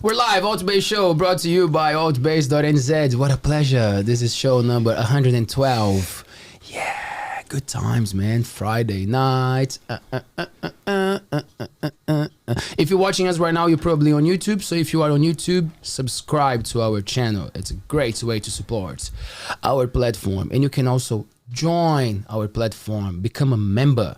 We're live, ALTBAYS Show, brought to you by ALTBAYS.nz. What a pleasure. This is show number 112. Yeah, good times, man. Friday night. If you're watching us right now, you're probably on YouTube. So if you are on YouTube, subscribe to our channel. It's a great way to support our platform. And you can also join our platform, become a member.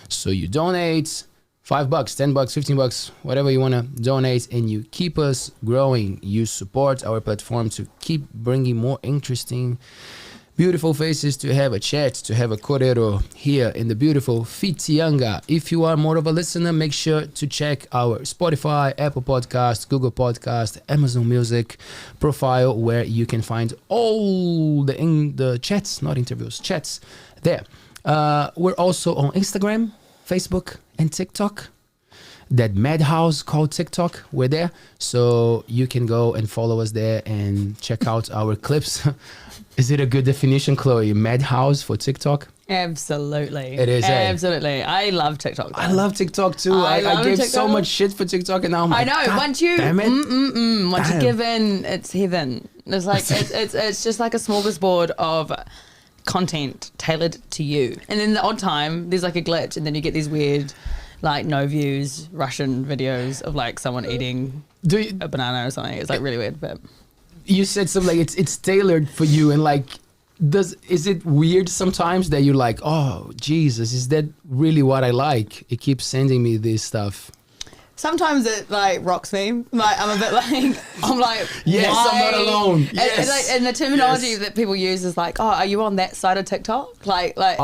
So you donate $5, $10, $15, whatever you want to donate, and you keep us growing. You support our platform to keep bringing more interesting, beautiful faces, to have a chat, to have a corero here in the beautiful Tonga. If you are more of a listener, make sure to check our Spotify, Apple Podcast, Google Podcast, Amazon Music profile, where you can find all the chats, not interviews, chats there. We're also on Instagram, Facebook, and TikTok. That madhouse called TikTok, we're there. So you can go and follow us there and check out our clips. Is it a good definition, Chloe? Madhouse for TikTok? Absolutely. It is. Absolutely. I love TikTok. I love TikTok too. I gave so much shit for TikTok, and now I'm like, I know. Once you give in, it's heaven. It's like it's just like a smorgasbord of content tailored to you. And then the odd time there's like a glitch, and then you get these weird, like, no views Russian videos of like someone eating a banana or something. It's like really weird. But you said something like it's tailored for you, and like, is it weird sometimes that you're like, oh Jesus, is that really what I like? It keeps sending me this stuff. Sometimes it like rocks me. Like, I'm a bit like, I'm like, yes, why? I'm not alone. Yes. And the terminology that people use is like, oh, are you on that side of TikTok? Like, and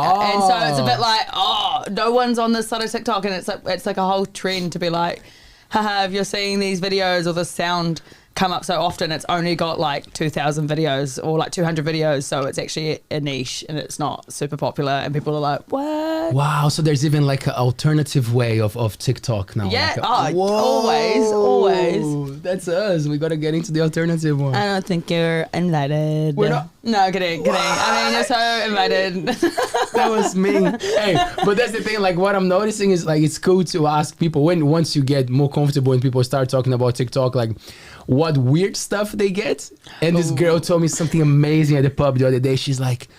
so it's a bit like, oh, no one's on this side of TikTok, and it's like a whole trend to be like, haha, if you're seeing these videos or the sound come up so often, it's only got like 2,000 videos or like 200 videos, so it's actually a niche and it's not super popular, and people are like, what? Wow, so there's even like an alternative way of TikTok now. Yeah, like always. That's us. We gotta get into the alternative one. I don't think you're invited. We're not. No, kidding. I mean, you're so invited. That was me. Hey, but that's the thing, like, what I'm noticing is like, it's cool to ask people once you get more comfortable and people start talking about TikTok, like what weird stuff they get. And this girl told me something amazing at the pub the other day. She's like,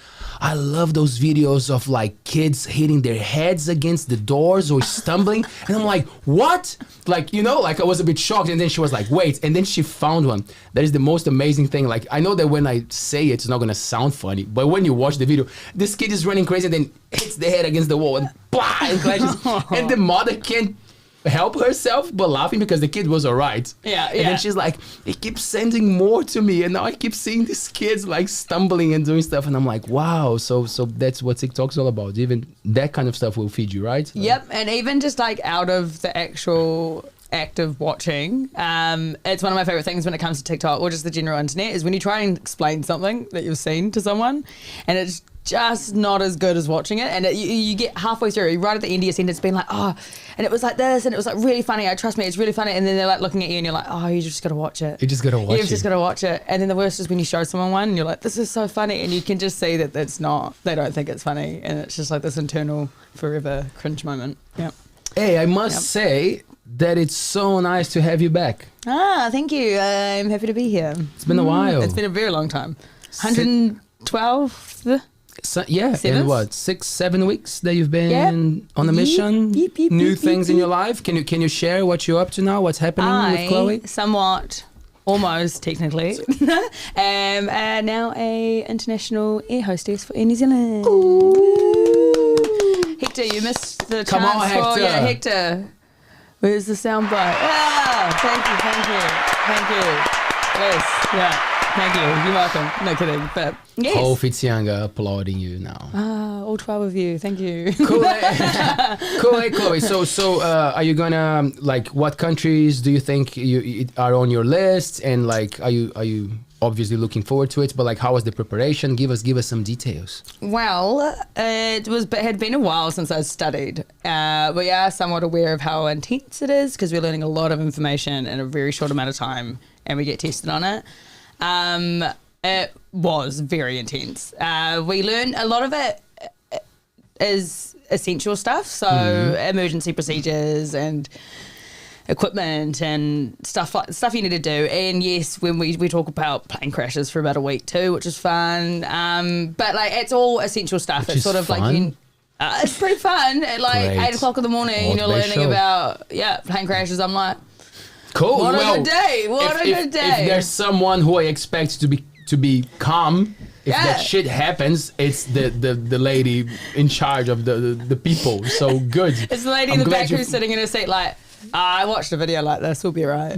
I love those videos of like kids hitting their heads against the doors or stumbling. And I'm like, what? Like, you know, like I was a bit shocked. And then she was like, wait. And then she found one. That is the most amazing thing. Like, I know that when I say it, it's not going to sound funny. But when you watch the video, this kid is running crazy and then hits the head against the wall and blah, and crashes. And the mother can't help herself but laughing because the kid was all right. Yeah. And then she's like, it keeps sending more to me, and now I keep seeing these kids like stumbling and doing stuff, and I'm like, wow, so that's what TikTok's all about. Even that kind of stuff will feed you, right? Yep. And even just like out of the actual act of watching, it's one of my favorite things when it comes to TikTok or just the general internet is when you try and explain something that you've seen to someone and it's just not as good as watching it, and you get halfway through, right at the end of your sentence being like, oh, and it was like this, and it was like really funny, trust me, it's really funny, and then they're like looking at you and you're like, oh, you just gotta watch it. You just gotta watch it. You've just gotta watch it. And then the worst is when you show someone one and you're like, this is so funny, and you can just see that it's not, they don't think it's funny, and it's just like this internal forever cringe moment. Yeah. Hey, I must say that it's so nice to have you back. Thank you. I'm happy to be here. It's been a while. It's been a very long time. 112th? So, yeah, in what, 6-7 weeks that you've been on a mission? New things in your life. Can you share what you're up to now? What's happening with Chloe? Somewhat, almost technically, am now a international air hostess for Air New Zealand. Ooh. Hector, you missed the Come chance on, Hector. Yeah, Hector. Where's the soundbite? Thank you. Yes, yeah. Thank you. You're welcome. No kidding. But yes. Whole Tonga applauding you now. All 12 of you. Thank you. Cool. Cool, Chloe. So, are you gonna, like, what countries do you think you are on your list? And like, are you obviously looking forward to it? But like, how was the preparation? Give us some details. Well, it had been a while since I studied. We are somewhat aware of how intense it is because we're learning a lot of information in a very short amount of time, and we get tested on it. It was very intense. We learned a lot of it is essential stuff, so emergency procedures and equipment and stuff you need to do. And yes, when we talk about plane crashes for about a week too, which is fun. But like it's all essential stuff. Which it's sort is of like fun. it's pretty fun. At like Great. 8 o'clock in the morning, you're ALTBAYS learning Show. about plane crashes. I'm like, Cool. what well, a good day! What a good day! If there's someone who I expect to be calm, if Yeah. that shit happens, it's the lady in charge of the people. So good. It's the lady in the back who's sitting in her seat like, I watched a video like this, we'll be right.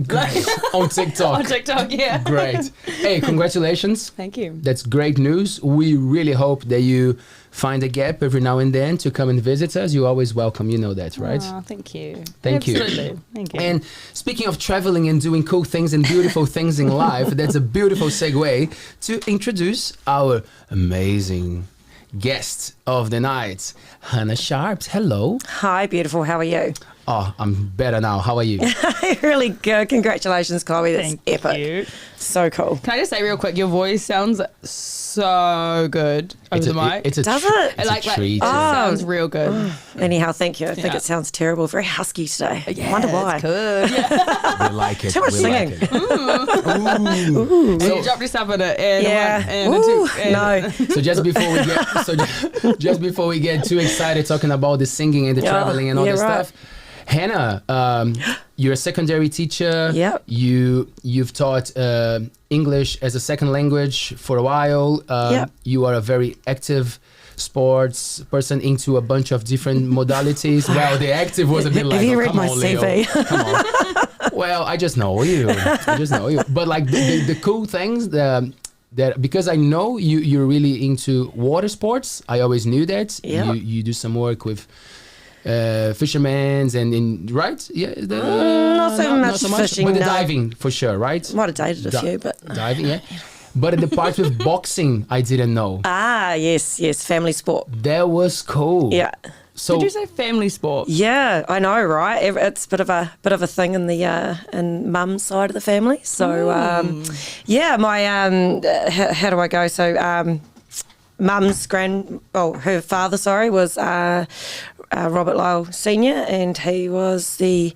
on TikTok. On TikTok, yeah. Great. Hey, congratulations. Thank you. That's great news. We really hope that you find a gap every now and then to come and visit us. You're always welcome. You know that, right? Oh, thank you. Thank you. Absolutely. Thank you. And speaking of traveling and doing cool things and beautiful things in life, that's a beautiful segue to introduce our amazing guest of the night, Hanna Sharps. Hello. Hi, beautiful. How are you? Oh, I'm better now. How are you? Really good. Congratulations, Chloe. That's Thank epic. you. So cool. Can I just say real quick, your voice sounds so good over the mic. It's a Does it? It's like, a treat. it sounds real good. Anyhow, thank you. I think Yeah. it sounds terrible. Very husky today. Yeah, Wonder why. it's good. Yeah. We like it. Too much we singing. Like it. And you dropped yourself in it. And Yeah. one, and a Ooh, two, and no. So just before we get too excited talking about the singing and the Yeah, traveling and all yeah, that right. stuff, Hanna, you're a secondary teacher. Yep. You've taught English as a second language for a while. Yep. You are a very active sports person into a bunch of different modalities. Well, the active was a bit like, Have you oh, read come my on, Leo. CV? Come on. Well, I just know you. But like the cool things, that because I know you're really into water sports. I always knew that. Yeah. You do some work with fishermen and right? Yeah. Not so much fishing, With the no. diving for sure, right? Might have dated a few, but no. Diving, yeah. But the part with boxing, I didn't know. yes, family sport. That was cool. Yeah. So Did you say family sport? Yeah, I know, right? It's a bit of a thing in the in mum's side of the family. So yeah, my how do I go? So mum's her father, was Robert Lyle Senior, and he was the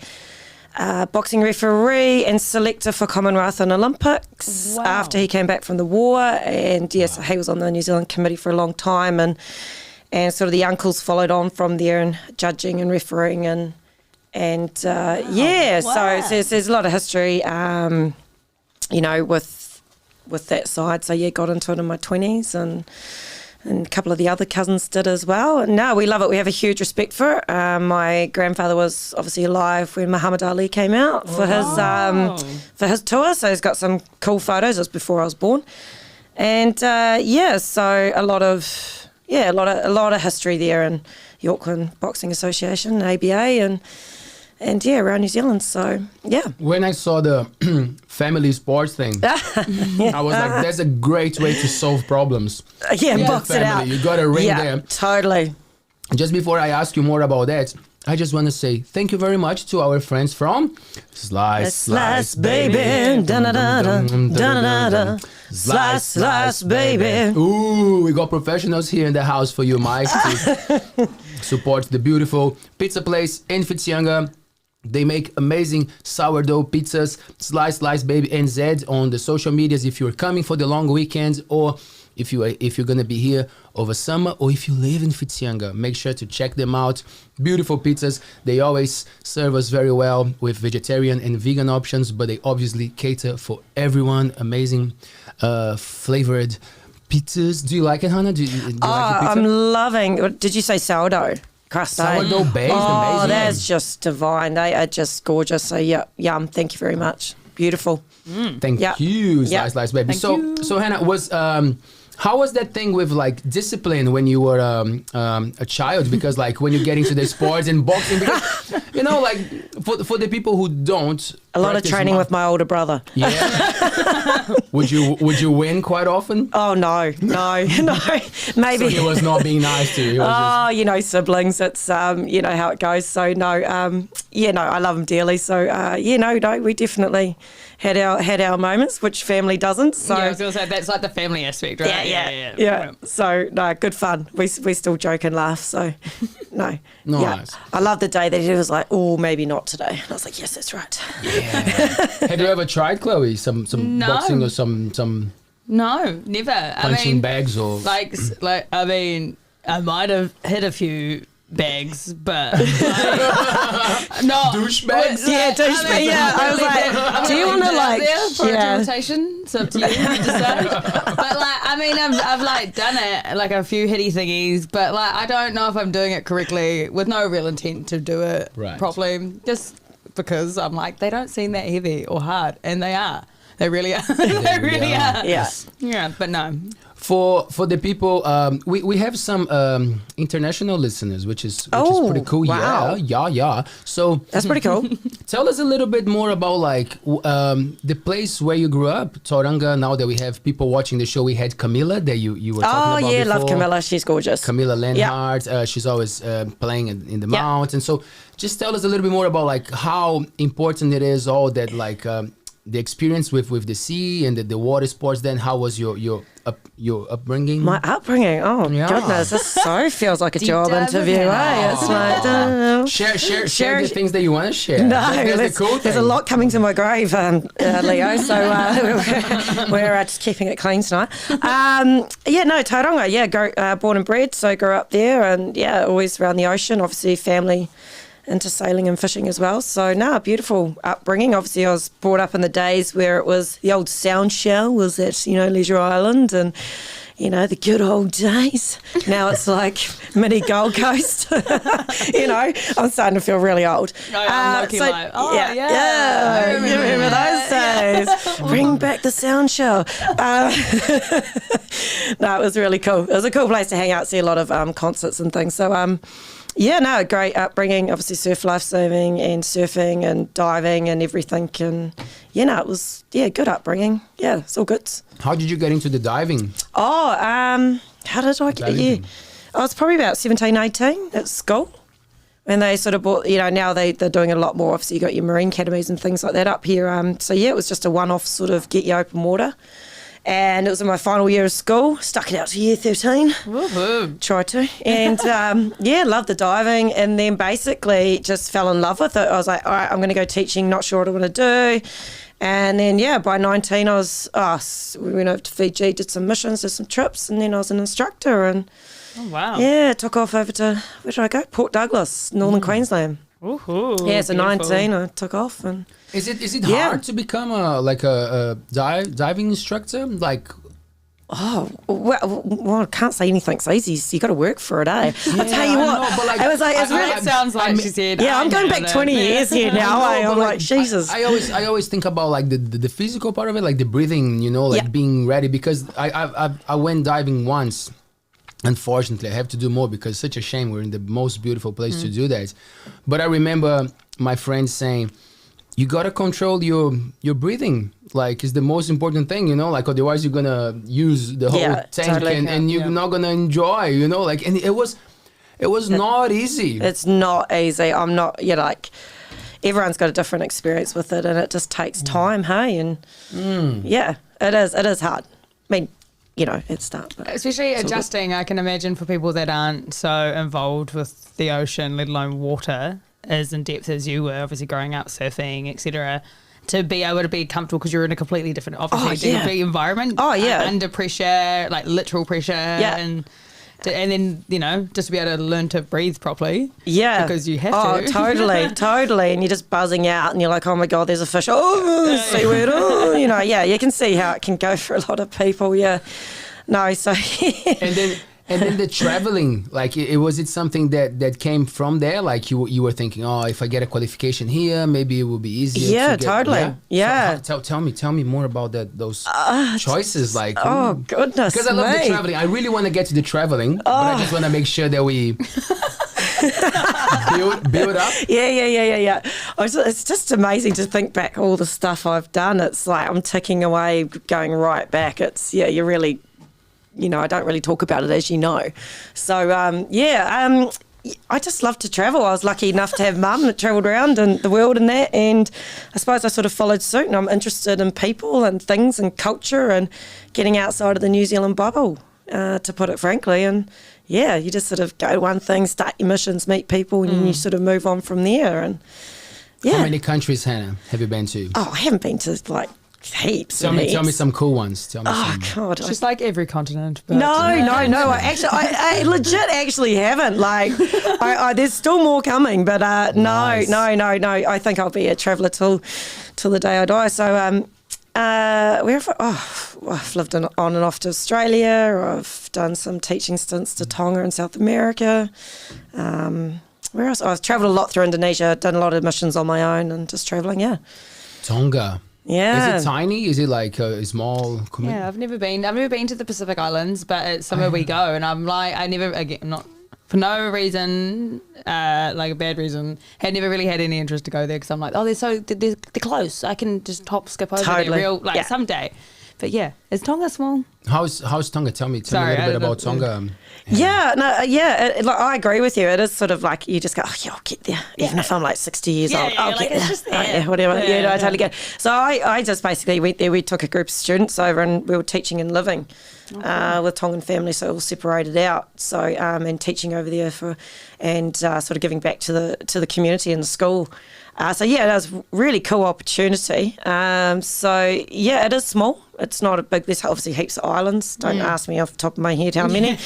boxing referee and selector for Commonwealth and Olympics after he came back from the war. And yes, he was on the New Zealand committee for a long time, and sort of the uncles followed on from there and judging and refereeing and so there's a lot of history, with that side. So yeah, got into it in my 20s and a couple of the other cousins did as well. And no, we love it. We have a huge respect for it. My grandfather was obviously alive when Muhammad Ali came out for his tour. So he's got some cool photos. It was before I was born. And so a lot of history there in the Auckland Boxing Association, ABA, and around New Zealand. So yeah. when I saw the family sports thing, I was like, that's a great way to solve problems. Box it out. You got a ring there. Totally. Just before I ask you more about that, I just want to say thank you very much to our friends from Slice Baby. Slice Baby. Ooh, we got professionals here in the house for you, Mike, to support the beautiful pizza place in Whitianga. They make amazing sourdough pizzas. Slice Baby NZ on the social medias if you're coming for the long weekend, or if you're gonna be here over summer, or if you live in Whitianga, make sure to check them out. Beautiful pizzas. They always serve us very well with vegetarian and vegan options, but they obviously cater for everyone. Amazing flavored pizzas. Do you like it, Hanna? Do you like the pizza? I'm loving. Did you say sourdough crust? Sourdough based, Oh, amazing. that's just divine. They are just gorgeous. So yeah, yum. Thank you very much. Beautiful. Thank Yeah. you, Yeah. Slice Baby. Thank So you. Hanna, how was that thing with like discipline when you were a child? Because like when you get into the sports and boxing, because like for the people who don't, A lot of practice training with my older brother. Yeah. would you win quite often? Oh no. Maybe. So he was not being nice to you. He was just, siblings. It's you know how it goes. So no, I love him dearly. So we definitely had our moments, which family doesn't. So Yeah, I was going to say, that's like the family aspect, right? yeah. So no, good fun. We still joke and laugh. So no, Nice. I love the day that he was like, oh, maybe not today. And I was like, yes, that's right. Yeah. Have you ever tried, Chloe, some No. boxing or some No, never. punching bags or? Like, I mean, I might have hit a few bags, but like, not Douchebags? Yeah, douchebag. Yeah, I was like, do you want to like, there for a yeah. rotation? It's up to you to decide. But like, I mean, I've like done it like a few hitty thingies, but like, I don't know if I'm doing it correctly with no real intent to do it properly. Just because I'm like, they don't seem that heavy or hard, and they are. They really are. They really are. Yeah. Yeah, but no. For the people, we have some international listeners, which is pretty cool. Wow. Yeah. So That's pretty cool. tell us a little bit more about like the place where you grew up, Tauranga. Now that we have people watching the show, we had Camilla that you were talking about before. Love Camilla. She's gorgeous. Camilla Lenhart. She's always playing in the mountains. So just tell us a little bit more about like how important it is, all that like the experience with the sea and the water sports. Then how was your upbringing? My upbringing. Oh goodness, this so feels like a job dive interview. with It's like Share the things that you want to share. No, That's the cool there's thing. a lot coming to my grave, Leo. So we're just keeping it clean tonight. Tauranga. Yeah, born and bred. So grew up there, and always around the ocean. Obviously, family into sailing and fishing as well. So beautiful upbringing. Obviously, I was brought up in the days where it was the old sound show was at Leisure Island and the good old days. Now it's like mini Gold Coast. I'm starting to feel really old. I remember those days. Bring back the sound show. No, it was really cool. It was a cool place to hang out, see a lot of concerts and things. So great upbringing, obviously surf lifesaving and surfing and diving and everything. And, it was, good upbringing. Yeah, it's all good. How did you get into the diving? How did I get, I was probably about 17, 18 at school. And they sort of bought, now they're doing a lot more. Obviously, you got your marine academies and things like that up here. It was just a one-off sort of get you open water. And it was in my final year of school. Stuck it out to year 13. Woohoo. Tried to. And, loved the diving. And then basically just fell in love with it. I was like, all right, I'm going to go teaching. Not sure what I want to do. And then, by 19, we went over to Fiji, did some missions, did some trips. And then I was an instructor. And, took off over to, where did I go? Port Douglas, Northern Queensland. Woohoo. Yeah, so 19, I took off. And Is it hard to become a diving instructor? Like, I can't say anything's easy. So you got to work for it, eh? I tell you what, it was like It sounds like she said. Yeah, I'm going back 20 years here now. I'm like, Jesus. I always think about like the physical part of it, like the breathing, being ready. Because I went diving once. Unfortunately, I have to do more because it's such a shame. We're in the most beautiful place to do that. But I remember my friend saying, you got to control your breathing. Like, it's the most important thing, like otherwise you're going to use the whole tank totally. and you're not going to enjoy, like, and it was not easy. It's not easy. I'm not, everyone's got a different experience with it and it just takes time, hey? And it is hard. I mean, it's tough. Especially adjusting, I can imagine for people that aren't so involved with the ocean, let alone water, as in depth as you were, obviously growing up surfing, etc., to be able to be comfortable because you're in a completely different, environment. Oh, yeah. Under pressure, like literal pressure. Yeah. And then, just to be able to learn to breathe properly. Yeah. Because you have to. Oh, totally. And you're just buzzing out and you're like, oh my God, there's a fish. Oh, seaweed. Oh, you can see how it can go for a lot of people. Yeah. No, so. And then the traveling, like, was it something that came from there? Like you were thinking, if I get a qualification here, maybe it will be easier. Yeah, to get, totally. Yeah. So, tell me more about those choices. Like, oh goodness, because I love the traveling. I really want to get to the traveling, but I just want to make sure that we build up. Yeah. It's just amazing to think back all the stuff I've done. It's like I'm ticking away, going right back. It's you're really. I don't really talk about it, as you know. So, I just love to travel. I was lucky enough to have mum that travelled around and the world and that. And I suppose I sort of followed suit and I'm interested in people and things and culture and getting outside of the New Zealand bubble. to put it frankly. And yeah, you just sort of go one thing, start your missions, meet people, and you sort of move on from there. And yeah. How many countries, Hanna, have you been to? Oh, I haven't been to like heaps. Tell me some cool ones. Tell me Oh some. God, Just like every continent. But No. I legit actually haven't. Like, there's still more coming, but Nice. no. I think I'll be a traveller till the day I die. So, where have I've lived on and off to Australia. Or I've done some teaching stints to Tonga in South America. Where else? I've travelled a lot through Indonesia. Done a lot of missions on my own and just travelling. Yeah. Tonga. Yeah. Is it tiny? Is it like a small community? Yeah, I've never been to the Pacific Islands, but it's somewhere we go, and I'm like, not for no reason, like a bad reason, had never really had any interest to go there because I'm like, oh, they're close. I can just skip over there someday. But yeah, is Tonga small? How's Tonga? Tell me a little bit about Tonga. I agree with you. It is sort of like you just go, oh yeah, I'll get there. Even if I'm like 60 years old, I'll get there. It's just there. Oh, yeah, whatever. Yeah, no, I totally get it. So I just basically went there. We took a group of students over and we were teaching and living with Tongan families, so all separated out. So and teaching over there sort of giving back to the community and the school. So yeah, that was a really cool opportunity. So yeah, it is small. It's not a big. There's obviously heaps of islands. Don't ask me off the top of my head how many.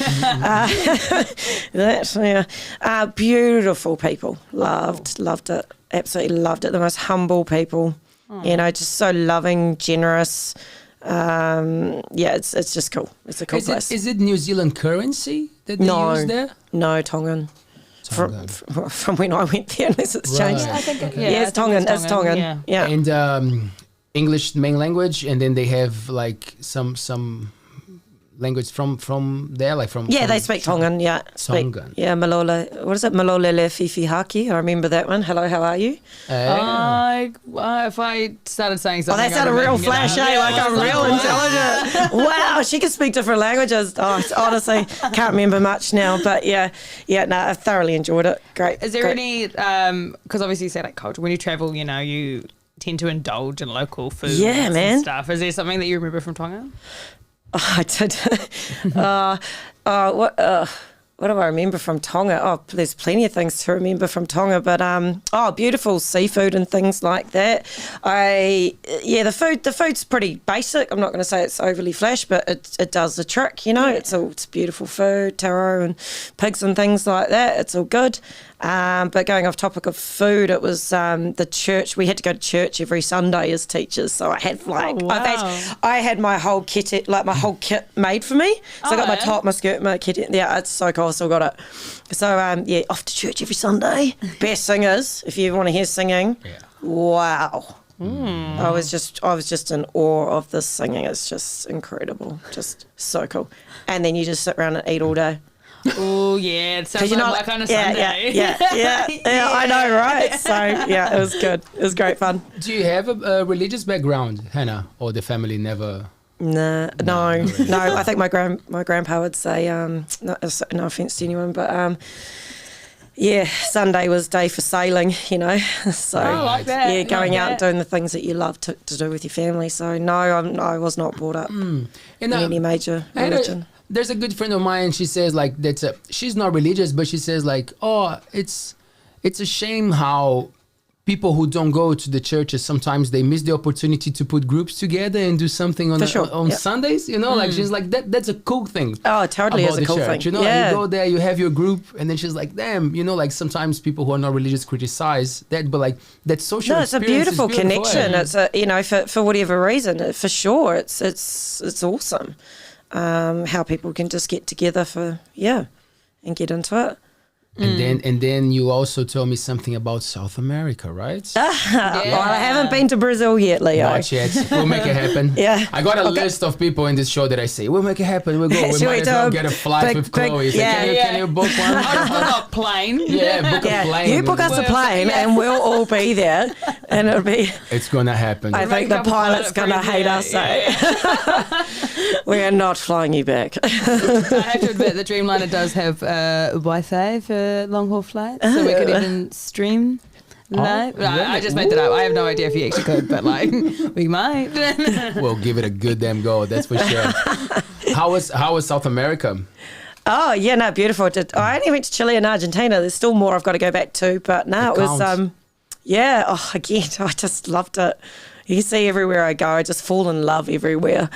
Beautiful people. Loved it. Absolutely loved it. The most humble people. You know, just so loving, generous. It's just cool. It's a cool place. Is it New Zealand currency that they use there? No, Tongan. From when I went there, unless it's changed. I think it's Tongan. It's Tongan. Yeah. And English main language, and then they have like some language from there, like from. Yeah, they speak Tongan. Yeah, Tongan. Yeah, Malola. What is it? Malolele Fifi Haki. I remember that one. Hello, how are you? If I started saying something, that's not a real flash, eh? Like I'm real intelligent. Wow, she can speak different languages. Oh, honestly, can't remember much now, but yeah. No, I thoroughly enjoyed it. Great. Is there any? Because obviously, you say like culture. When you travel, you know, you tend to indulge in local food. Yeah, man. And stuff. Is there something that you remember from Tonga? Oh, I did. What do I remember from Tonga? Oh, there's plenty of things to remember from Tonga, but beautiful seafood and things like that. The food's pretty basic. I'm not going to say it's overly flash, but it does the trick. You know, it's beautiful food, taro and pigs and things like that. It's all good. But going off topic of food, it was the church. We had to go to church every Sunday as teachers, so I had I had my whole kit, made for me. So I got my top, my skirt, my kit. Yeah, it's so cool. I still got it. So off to church every Sunday. Best singers, if you want to hear singing. Yeah. Wow. I was just in awe of this singing. It's just incredible, just so cool. And then you just sit around and eat all day. Oh yeah, it sounds like my kind of Sunday. Yeah, I know, right? So yeah, it was good. It was great fun. Do you have a religious background, Hanna, or the family never? No. I think my grandpa would say, no offence to anyone, but Sunday was day for sailing, you know. So like that. Yeah, going out and doing the things that you love to do with your family. So no, I was not brought up in any major religion. There's a good friend of mine. She says like she's not religious, but she says like, oh, it's a shame how people who don't go to the churches sometimes they miss the opportunity to put groups together and do something on Sundays. You know, like she's like that's a cool thing. Oh, totally is a cool thing. You know, you go there, you have your group, and then she's like, damn, you know, like sometimes people who are not religious criticize that, but like that social. No, it's a beautiful connection. It's for whatever reason, for sure, it's awesome. How people can just get together and get into it. And then you also told me something about South America, right? Well, I haven't been to Brazil yet, Leo. Not yet. We'll make it happen. Yeah. I got a list of people in this show that I say, we'll make it happen. We'll go. We might as well get a flight with Chloe. Can you book one? I'll book a plane. Yeah, book a plane. You book us a plane and we'll all be there. And it'll be... It's going to happen. I think the pilot's going to hate us. We are not flying you back. I have to admit, the Dreamliner does have Wi-Fi for long-haul flights, so we could even stream live. Really? I just made that up. I have no idea if you actually could, but like, we might. We'll give it a good damn go, that's for sure. How was South America? Oh, yeah, no, beautiful. I only went to Chile and Argentina. There's still more I've got to go back to. But no, it was, yeah, again, I just loved it. You see everywhere I go, I just fall in love everywhere.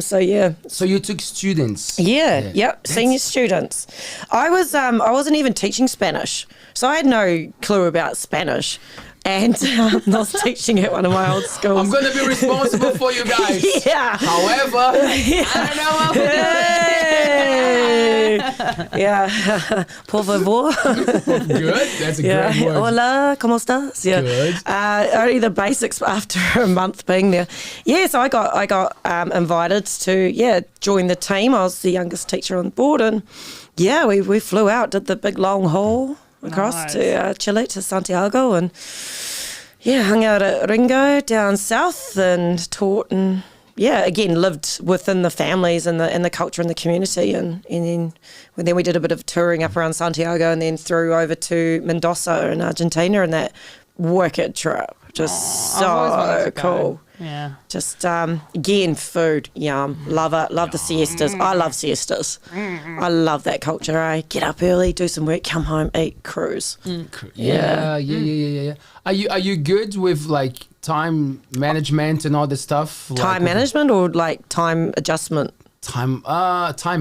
So yeah. So you took students? Yeah. Yep, senior students. I wasn't even teaching Spanish, so I had no clue about Spanish. And I was teaching at one of my old schools. I'm going to be responsible for you guys. Yeah. However, I don't know what we're doing. Yeah. Por favor. Good. That's a great word. Hola, ¿cómo estás? Yeah. Good. Only the basics after a month being there. Yeah, so I got invited to join the team. I was the youngest teacher on board, and we flew out, did the big long haul across to Chile, to Santiago, and hung out at Ringo down south and taught, and again lived within the families and the culture and the community, and then we did a bit of touring up around Santiago, and then through over to Mendoza in Argentina, and that wicked trip, just so cool. Yeah. Just, again, food, yum. Love it. Love the siestas. I love siestas. I love that culture, eh? Get up early, do some work, come home, eat, cruise. Yeah. Are you good with like time management and all this stuff? Time management or like time adjustment? Time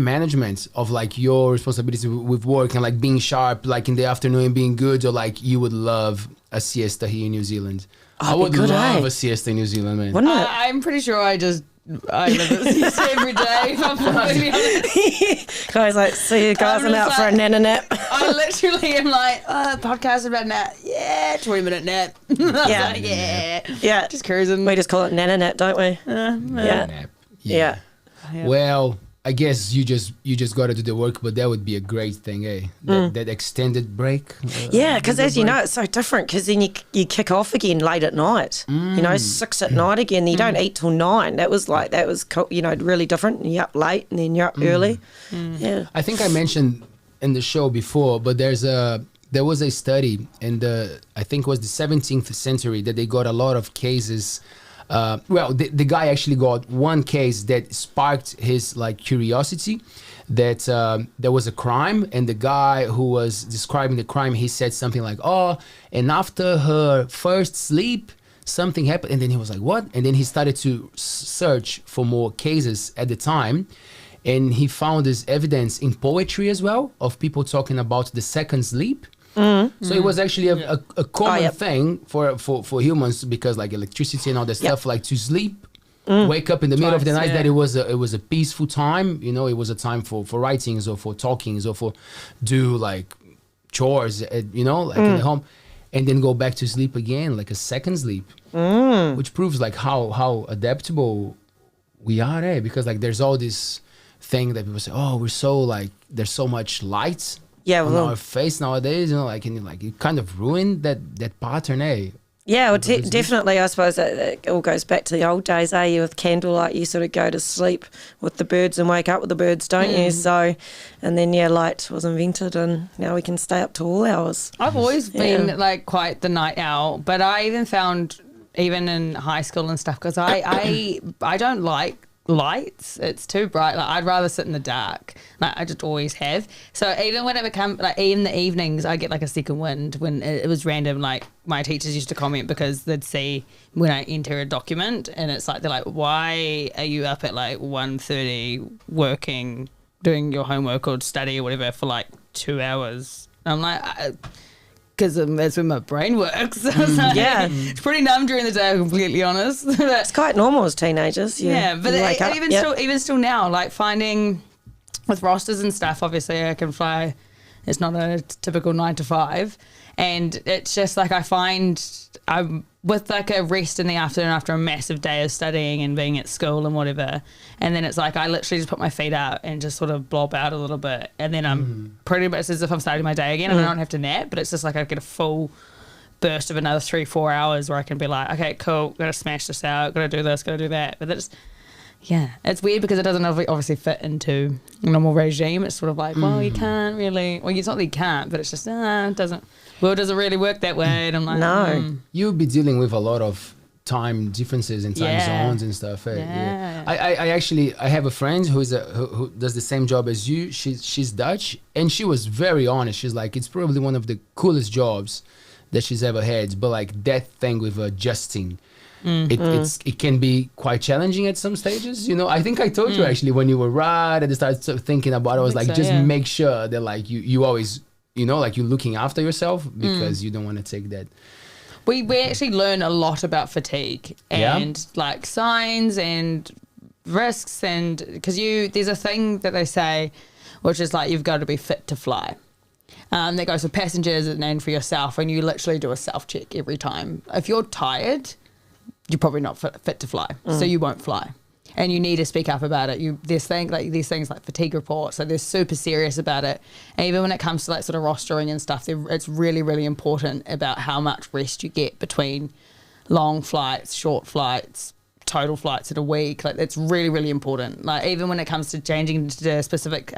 management of like your responsibilities with work and like being sharp, like in the afternoon and being good, or like you would love a siesta here in New Zealand. I would love a siesta in New Zealand, man. Wouldn't it? I'm pretty sure I live a siesta every day, if I'm completely honest. Guys, like, see you guys, I'm out for a nana nap. I literally am like, podcast about nap. Yeah, 20-minute nap. Yeah. Just cruising. We just call it nana nap, don't we? Yeah. Well, I guess you just got to do the work, but that would be a great thing, eh? That extended break. Because as you know, it's so different, because then you kick off again late at night. 6 at night again. You don't eat till 9. That was cool, really different. And you're up late and then you're up early. Yeah. I think I mentioned in the show before, but there was a study in I think it was the 17th century, that they got a lot of cases. The guy actually got one case that sparked his like curiosity, that there was a crime, and the guy who was describing the crime, he said something like, and after her first sleep, something happened. And then he was like, what? And then he started to search for more cases at the time, and he found this evidence in poetry as well of people talking about the second sleep. So it was actually a common thing for humans, because like electricity and all that stuff, like to sleep, wake up in the middle of the night, that it was a peaceful time, it was a time for writings or for talkings or for do like chores, like in the home, and then go back to sleep again, like a second sleep, which proves like how adaptable we are, because like there's all this thing that people say, we're so like, there's so much light on our face nowadays, it kind of ruined that pattern, eh? Yeah, well, definitely. I suppose it all goes back to the old days, eh? With candlelight, you sort of go to sleep with the birds and wake up with the birds, don't you? So, and then light was invented, and now we can stay up to all hours. I've always been like quite the night owl, but I even found, even in high school and stuff, because I don't like lights. It's too bright. Like, I'd rather sit in the dark. Like, I just always have. So even when it become like in the evenings, I get like a second wind when it was random. Like, my teachers used to comment because they'd see when I enter a document, and it's like, they're like, why are you up at like 1:30 working, doing your homework or study or whatever for like 2 hours? And I'm like, because that's when my brain works. So it's pretty numb during the day, I'm completely honest. It's quite normal as teenagers. But even still now, like finding with rosters and stuff, obviously I can fly. It's not a typical 9 to 5. And it's just like, I find I'm with like a rest in the afternoon after a massive day of studying and being at school and whatever. And then it's like, I literally just put my feet out and just sort of blob out a little bit. And then I'm pretty much as if I'm starting my day again, and I don't have to nap, but it's just like I get a full burst of another 3-4 hours where I can be like, okay, cool, gotta smash this out, gotta do this, gotta do that. But that's, it's weird because it doesn't obviously fit into a normal regime. It's sort of like, well, you can't really, well, it's not that you can't, but it's just, it doesn't really work that way. And I'm like, no. You'll be dealing with a lot of time differences and time Yeah. zones and stuff. Yeah. I actually have a friend who does the same job as you. She's Dutch, and she was very honest. She's like, it's probably one of the coolest jobs that she's ever had. But like that thing with adjusting, it can be quite challenging at some stages. You know, I think I told you actually when you were right at the start thinking about it, I was like, so, just yeah. make sure that like you always, you know, like you're looking after yourself because you don't want to take that. We actually learn a lot about fatigue and like signs and risks, and because there's a thing that they say, which is like you've got to be fit to fly. That goes for passengers and for yourself, and you literally do a self check every time. If you're tired, you're probably not fit to fly, so you won't fly. And you need to speak up about it. There's things like fatigue reports, so they're super serious about it. And even when it comes to like sort of rostering and stuff, it's really, really important about how much rest you get between long flights, short flights, total flights in a week. Like it's really, really important. Like even when it comes to changing to specific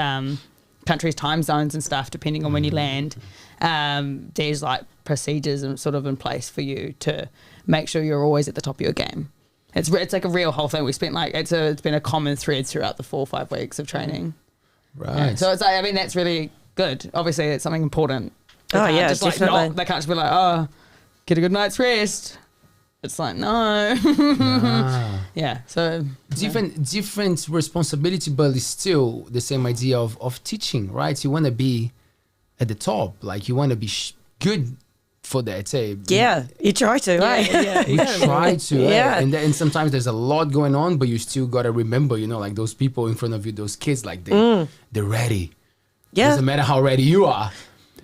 countries' time zones and stuff, depending on when you land, there's like procedures and sort of in place for you to make sure you're always at the top of your game. It's like a real whole thing. We spent like it's been a common thread throughout the 4 or 5 weeks of training. Right. Yeah. So it's like, I mean, that's really good. Obviously, it's something important. They Oh, can't yeah, just, definitely. Like, they can't just be like, oh, get a good night's rest. It's like, no. Yeah. So Different responsibility, but it's still the same idea of teaching, right? You want to be at the top, like you want to be good for that. Say, Yeah, you try to, eh? we try to, Yeah. and sometimes there's a lot going on, but you still gotta remember, you know, like those people in front of you, those kids, like they're ready. Yeah. Doesn't matter how ready you are,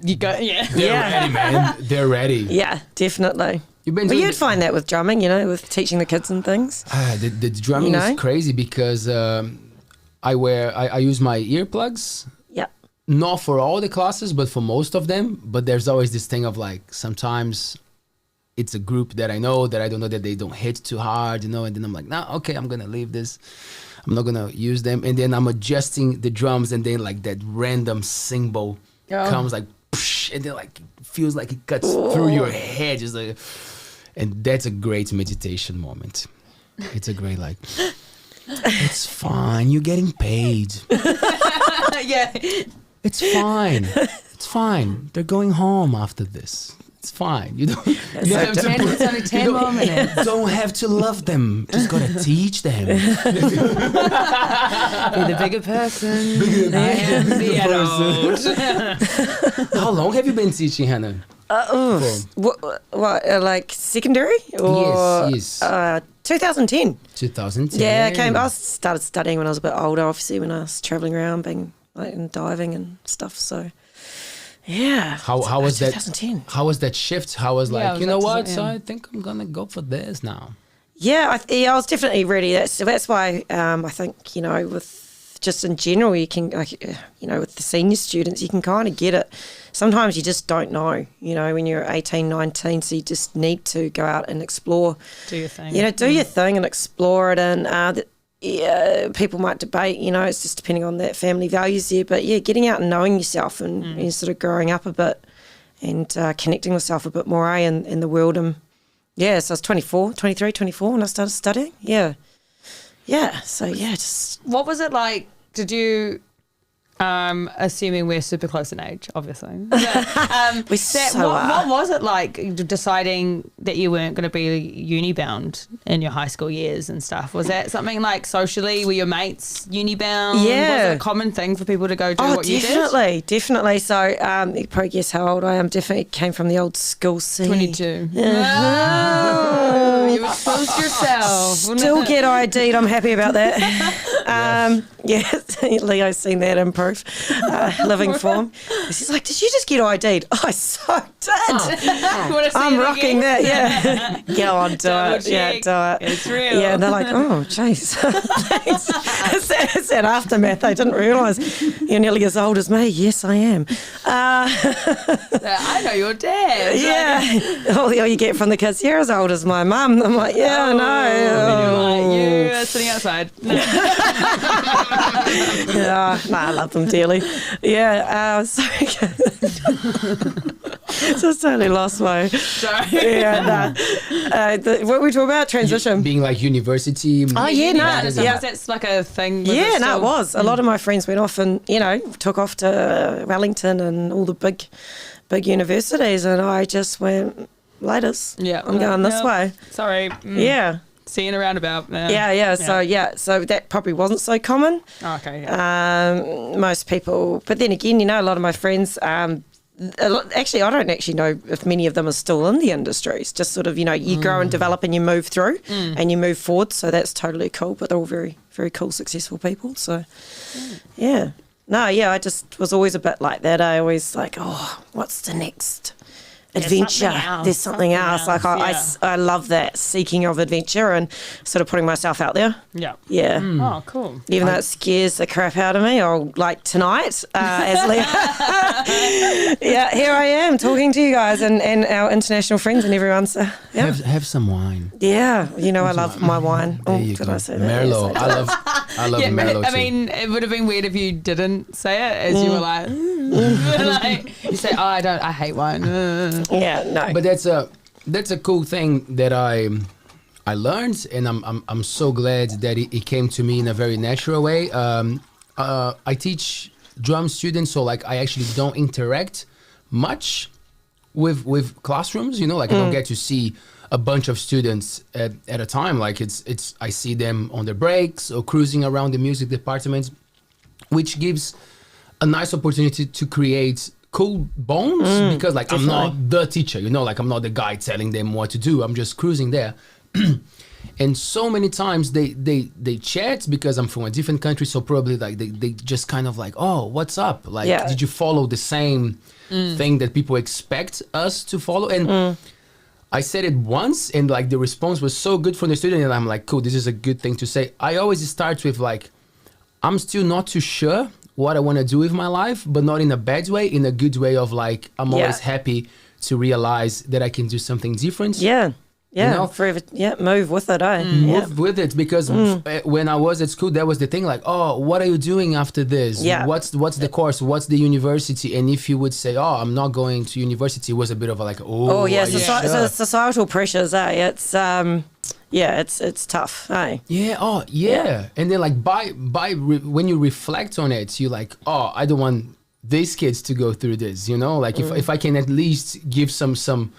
you go, yeah. they're ready, man. They're ready. Yeah, definitely. You've been Well, doing you'd find that with drumming, you know, with teaching the kids and things. the drumming You know? is crazy because I use my earplugs. Yeah. Not for all the classes, but for most of them. But there's always this thing of like, sometimes it's a group that I know that I don't know that they don't hit too hard, you know, and then I'm like, nah, okay, I'm going to leave this. I'm not going to use them. And then I'm adjusting the drums, and then like that random cymbal comes like, psh, and then like, it feels like it cuts through your head. Just like, and that's a great meditation moment. It's a great like, it's fine. You're getting paid. Yeah. It's fine. It's fine. They're going home after this. It's fine. You don't, you have to It's only 10 more minutes. don't have to love them. Just gotta teach them. Be the bigger person. I am the adult. How long have you been teaching, Hanna? What, like secondary? Or, Yes. 2010. 2010. Yeah, I started studying when I was a bit older, obviously, when I was travelling around, being like and diving and stuff. So, yeah. How was that? 2010. How was that shift? How was Yeah, I like, was you know about to what? say, So yeah. I think I'm gonna go for this now. Yeah, I was definitely ready. That's why I think, you know, with just in general, you can, like, you know, with the senior students, you can kind of get it. Sometimes you just don't know, you know, when you're 18, 19, so you just need to go out and explore. Do your thing. You know, do your thing and explore it. And people might debate, you know, it's just depending on that family values there. But, yeah, getting out and knowing yourself and sort of growing up a bit and connecting with yourself a bit more in the world. And, yeah, so I was 23, 24 when I started studying. Yeah. Yeah, so, yeah, just... What was it like? Did you, assuming we're super close in age, obviously. But, We so are. what was it like deciding that you weren't going to be uni bound in your high school years and stuff? Was that something like socially, were your mates uni bound? Yeah. Was it a common thing for people to go do Oh, what you did? definitely. So you can probably guess how old I am. Definitely came from the old school scene. 22. Oh. You exposed yourself. Still get ID'd. I'm happy about that. Yes, Leo's seen that improve. Living form. She's like, did you just get ID'd? I so did. I'm rocking that. Yeah. Go on, do Double it. Yeah, check. do it. It's real. Yeah, and they're like, oh, jeez. It's that aftermath. They didn't realise you're nearly as old as me. Yes, I am. I know your dad. Yeah. All you get from the kids, you're as old as my mum. I'm like, yeah, I know. You are sitting outside. No. Yeah, no, I love them dearly. Yeah, so Just totally lost my. Sorry. Yeah, what were we talking about? Transition. Being like university. Oh yeah, no, Yeah, that's like a thing. Yeah, no, it was. A lot of my friends went off and took off to Wellington and all the big universities, and I just went laters. Yeah, I'm going this way. Sorry. Yeah. See you in a roundabout. Yeah. So that probably wasn't so common. Oh, okay. Yeah. Most people, but then again, a lot of my friends. Actually, I don't actually know if many of them are still in the industries. Just sort of, you grow and develop and you move through and you move forward. So that's totally cool. But they're all very, very cool, successful people. So, yeah. No, yeah, I just was always a bit like that. I always like, oh, what's the next adventure? There's something else. Like I love that seeking of adventure and sort of putting myself out there. Yeah. Yeah. Oh, cool. Even though it scares the crap out of me, or like tonight, as Leah. Yeah, here I am talking to you guys and our international friends and everyone. So yeah. Have some wine. Yeah, I love my wine. There you go. I say that? Merlot. Yes, I love Merlot too. I mean, it would have been weird if you didn't say it, as you were like, you say, oh, I hate wine. Yeah, no. But that's a cool thing that I learned, and I'm so glad that it came to me in a very natural way. I teach drum students, so like I actually don't interact much with classrooms. Like I don't get to see a bunch of students at a time. Like it's I see them on their breaks or cruising around the music department, which gives a nice opportunity to create cool bonds because like definitely. I'm not the teacher, like I'm not the guy telling them what to do. I'm just cruising there. And so many times they chat because I'm from a different country, so probably like they just kind of like, oh, what's up? Like, did you follow the same thing that people expect us to follow? And I said it once, and like the response was so good from the student, and I'm like, cool, this is a good thing to say. I always start with like, I'm still not too sure what I want to do with my life, but not in a bad way, in a good way of like, I'm always happy to realize that I can do something different. Yeah. Yeah, forever. Yeah, move with it, Move with it, because when I was at school, that was the thing. Like, oh, what are you doing after this? Yeah. What's the course? What's the university? And if you would say, oh, I'm not going to university, it was a bit of a like, oh, yeah, sure? societal pressures, It's it's tough, Yeah. Oh, yeah. And then like when you reflect on it, you're like, oh, I don't want these kids to go through this. Like if I can at least give some.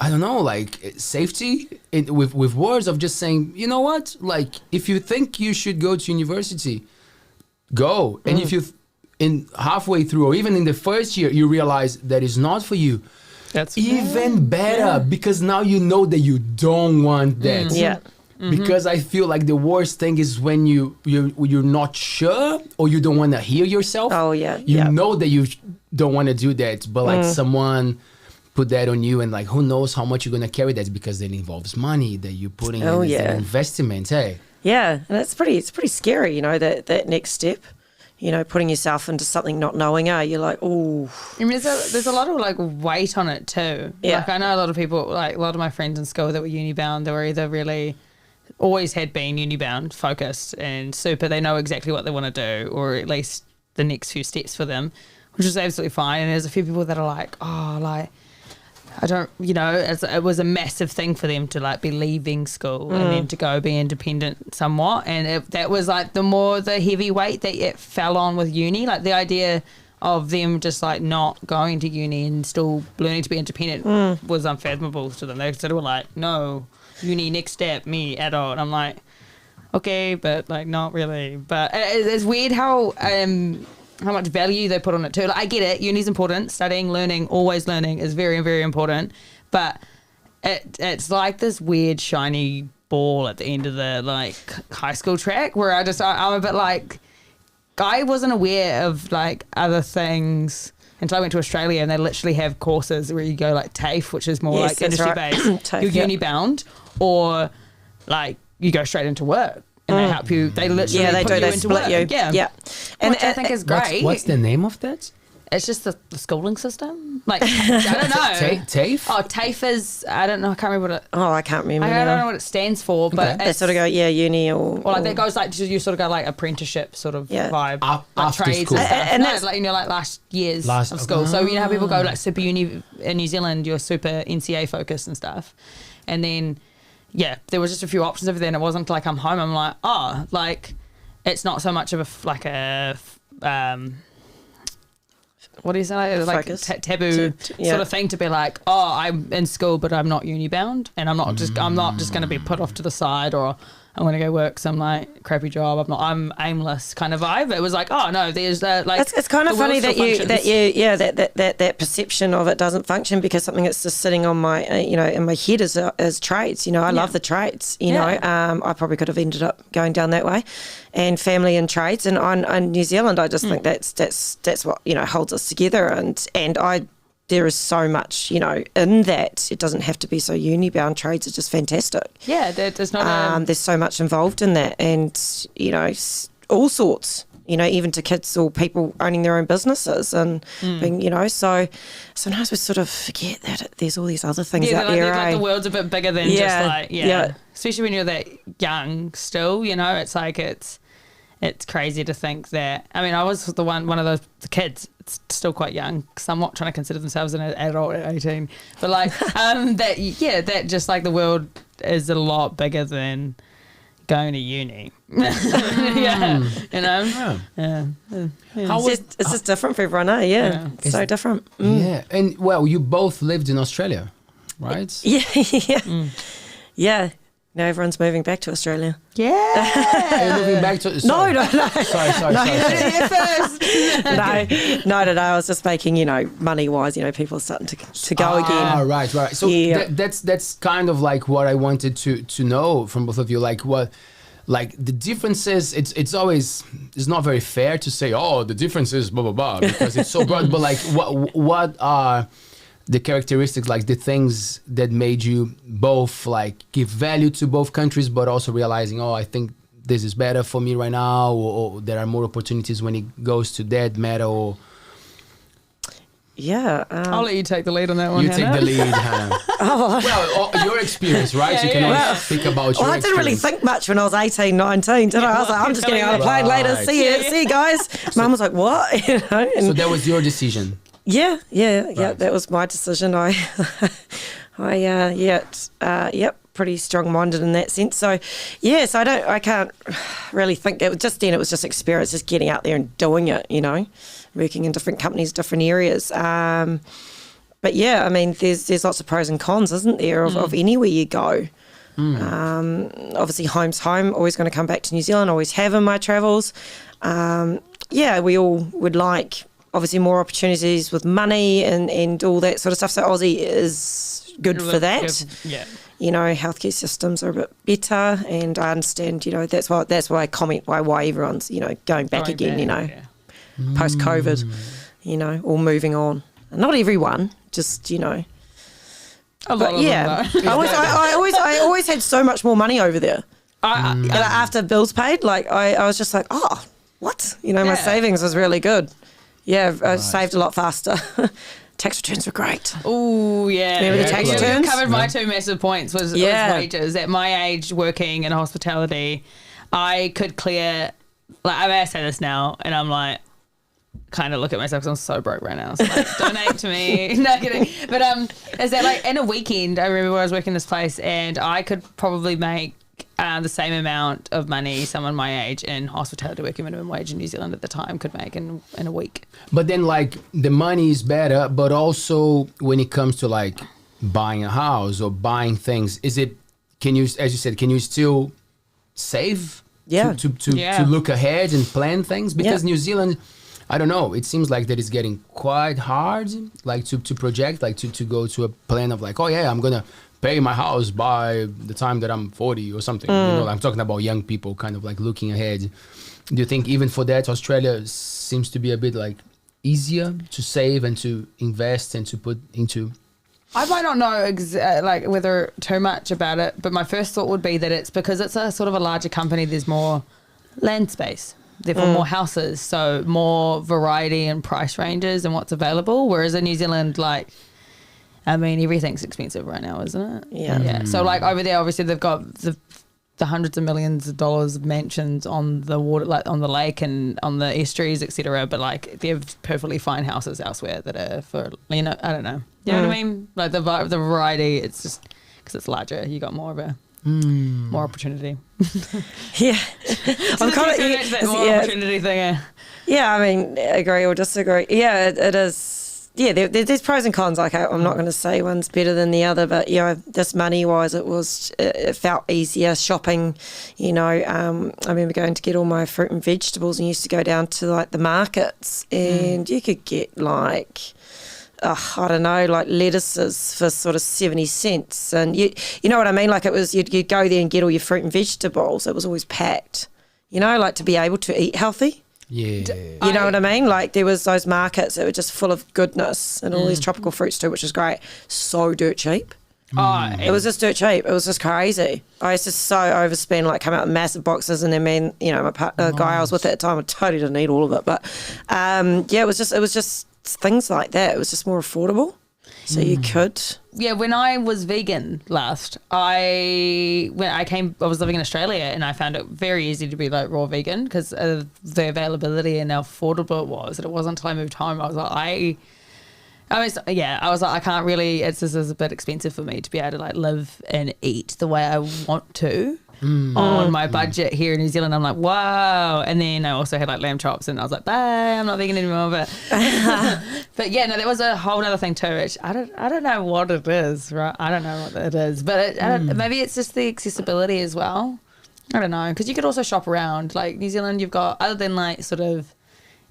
I don't know, like safety with words of just saying, you know what? Like, if you think you should go to university, go. And if you, in halfway through or even in the first year, you realize that is not for you, that's even better because now you know that you don't want that. Yeah. Because I feel like the worst thing is when you're not sure or you don't want to hear yourself. Oh yeah. You know that you don't want to do that, but like someone put that on you, and like who knows how much you're gonna carry that, because it involves money that you're putting in as an investment. Hey. Yeah, and it's pretty scary, that next step. Putting yourself into something not knowing, you're like, oh. I mean, there's a lot of like weight on it too. Yeah. Like I know a lot of people, like a lot of my friends in school that were uni bound, they were either really always had been uni bound, focused and super. They know exactly what they want to do, or at least the next few steps for them, which is absolutely fine. And there's a few people that are like, oh, like, I don't, it was a massive thing for them to like be leaving school and then to go be independent somewhat. And that was like the heavy weight that it fell on with uni, like the idea of them just like not going to uni and still learning to be independent was unfathomable to them. They sort of were like, no, uni, next step, me, adult. And I'm like, okay, but like not really. But it's weird how much value they put on it too. Like, I get it, uni's important, studying, learning, always learning is very, very important, but it's like this weird shiny ball at the end of the like high school track where I'm a bit like, I wasn't aware of like other things until I went to Australia, and they literally have courses where you go like TAFE, which is more like industry based, you're uni bound, or like you go straight into work. And they help you. They literally put you into work. Yeah. And which I think is great. What's the name of that? it's just the schooling system. Like, I don't know. TAFE? Oh, TAFE is, I don't know, I can't remember what it, Oh, I can't remember. I don't now. know what it stands for, but They sort of go, uni or like that goes like, you sort of go like apprenticeship sort of vibe. Like After trades school. and stuff. And No, that's- like, like last years of school. So, you know how people go like super uni in New Zealand, you're super NCA focused and stuff. And then, there was just a few options over there, and it wasn't like I'm home. I'm like, oh, like, it's not so much of what do you say? Like taboo sort of thing to be like, oh, I'm in school, but I'm not uni bound, and I'm not just going to be put off to the side, or I'm going to go work some like crappy job. I'm aimless kind of vibe. It was like, oh no, there's like it's kind of funny that functions. that perception of it doesn't function because something that's just sitting on my in my head is trades. I love the trades. I probably could have ended up going down that way, and family and trades. And on New Zealand, I just think that's what holds us together. And there is so much, in that. It doesn't have to be so uni-bound. Trades are just fantastic. Yeah, there's not there's so much involved in that, and all sorts. Even to kids or people owning their own businesses and being, so sometimes we sort of forget that there's all these other things out there. Like the world's a bit bigger than just like especially when you're that young still. It's like it's crazy to think that. I mean, I was one of the kids. It's still quite young, somewhat trying to consider themselves an adult at 18. But like that just like the world is a lot bigger than going to uni. It's just different for everyone, eh? Yeah. It's so different. Yeah, and well, you both lived in Australia, right? Yeah. Now everyone's moving back to Australia. Yeah. Are you moving back to? Sorry. No. Sorry. No. I was just making, money-wise, people are starting to go again. Right. So that's kind of like what I wanted to know from both of you. Like what, like the differences. It's always not very fair to say, oh, the difference is blah blah blah because it's so broad. But like what are the characteristics, like the things that made you both like give value to both countries, but also realizing, oh, I think this is better for me right now, or there are more opportunities when it goes to that matter. Or I'll let you take the lead on that one. You take the lead, Hannah. Well, your experience, right? You can always speak about your I didn't really think much when I was 18, 19, did I? I was like, I'm just getting on a plane later. See you guys. Mum was like, what? So that was your decision. Yeah, that was my decision. Pretty strong-minded in that sense. So, I can't really think. It was just experience, just getting out there and doing it. Working in different companies, different areas. But yeah, I mean, there's lots of pros and cons, isn't there, of anywhere you go. Obviously, home's home. Always going to come back to New Zealand. Always have in my travels. We all would like, obviously, more opportunities with money and all that sort of stuff. So Aussie is good for that. Yeah. Healthcare systems are a bit better, and I understand. That's why I comment why everyone's going back again. Post COVID, or moving on. Not everyone, just A lot of them, though. I always had so much more money over there. After bills paid, like I was just like, oh, what? My savings was really good. Yeah, I saved a lot faster. Tax returns were great. Oh, yeah. Remember the tax returns? You covered my two massive points was wages. At my age, working in hospitality, I could clear, like, I may say this now, and I'm like, kind of look at myself because I'm so broke right now. So like, donate to me. No kidding. But is that like in a weekend, I remember when I was working this place and I could probably make the same amount of money someone my age in hospitality working minimum wage in New Zealand at the time could make in a week. But then like the money is better, but also when it comes to like buying a house or buying things, as you said, can you still save? Yeah. To look ahead and plan things? Because New Zealand, I don't know, it seems like that it's getting quite hard, like to project, like to go to a plan of like, oh yeah, I'm gonna pay my house by the time that I'm 40 or something. I'm talking about young people kind of like looking ahead. Do you think even for that, Australia seems to be a bit like easier to save and to invest and to put into? I might not know like whether too much about it, but my first thought would be that it's because it's a sort of a larger company, there's more land space. therefore more houses, so more variety and price ranges and what's available. Whereas in New Zealand, like, I mean, everything's expensive right now, isn't it? Yeah. So like over there, obviously they've got the hundreds of millions of dollars of mansions on the water, like on the lake and on the estuaries, etc. But like they have perfectly fine houses elsewhere that are for, you know, I don't know. You know what I mean? Like the variety, it's just because it's larger, you got more of a more opportunity. Yeah. I'm kind of that more opportunity thing. Yeah, I mean, agree or disagree. Yeah, it is. Yeah, there's pros and cons. Like I'm not going to say one's better than the other, but just money wise, it felt easier shopping. You know, I remember going to get all my fruit and vegetables, and used to go down to like the markets, and you could get like, I don't know, like lettuces for sort of 70 cents, and you know what I mean. Like it was you'd go there and get all your fruit and vegetables. It was always packed. You know, like to be able to eat healthy. Yeah. You know what I mean? Like there was those markets that were just full of goodness and all these tropical fruits too, which was great. So dirt cheap. It was just dirt cheap. It was just crazy. I used to so overspend, like come out with massive boxes, and then the guy I was with at the time, I totally didn't eat all of it, but it was just things like that. It was just more affordable. So you could. Yeah, when I was vegan last, I was living in Australia, and I found it very easy to be like raw vegan because of the availability and how affordable it was. And it wasn't until I moved home I was like, I can't really. This is a bit expensive for me to be able to like live and eat the way I want to. On my budget here in New Zealand. I'm like, wow. And then I also had like lamb chops, and I was like, bye, I'm not vegan anymore. But but yeah, no, there was a whole other thing too, which I don't know what it is, right? I don't know what it is, but maybe it's just the accessibility as well. I don't know, because you could also shop around. Like New Zealand, you've got, other than like sort of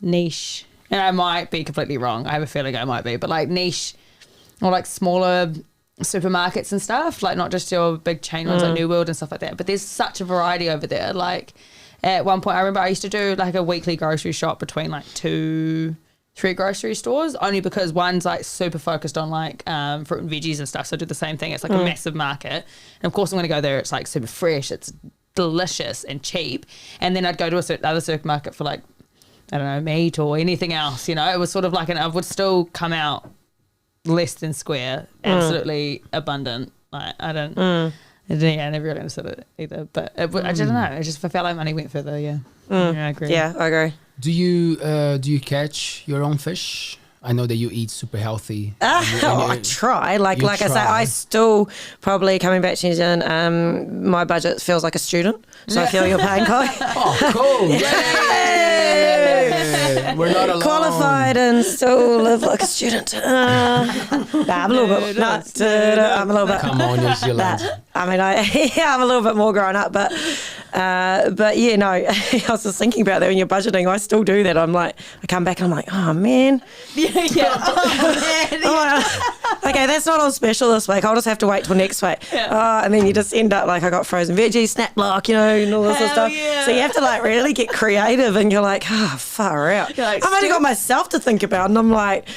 niche, and I might be completely wrong, I have a feeling I might be, but like niche or like smaller supermarkets and stuff, like not just your big chain ones like New World and stuff like that, but there's such a variety over there. Like at one point I remember I used to do like a weekly grocery shop between like 2-3 grocery stores, only because one's like super focused on like fruit and veggies and stuff, so I do the same thing. It's like a massive market, and of course I'm going to go there, it's like super fresh, it's delicious and cheap, and then I'd go to other supermarket for like, I don't know, meat or anything else, you know. It was sort of like I would still come out less than square, absolutely abundant. Like I never really understood it either. But I don't know. I just felt like money went further. Yeah, I agree. Yeah, I agree. Do you catch your own fish? I know that you eat super healthy. I try. Like I say, I still probably, coming back to New Zealand, my budget feels like a student. So I feel you're paying, Chloe. Oh, cool. Yay. We're not alone. Qualified and still live like a student. I'm a little bit. I'm a little bit. Come on, New Zealand. I mean, I'm a little bit more grown up, but yeah, no. I was just thinking about that when you're budgeting. I still do that. I'm like, I come back and I'm like, oh man. Okay, that's not on special this week. I'll just have to wait till next week. Yeah. And then you just end up like, I got frozen veggies, snap block, you know, and all this sort of stuff. Yeah. So you have to like really get creative, and you're like, far out. Like, I've only got myself to think about, and I'm like,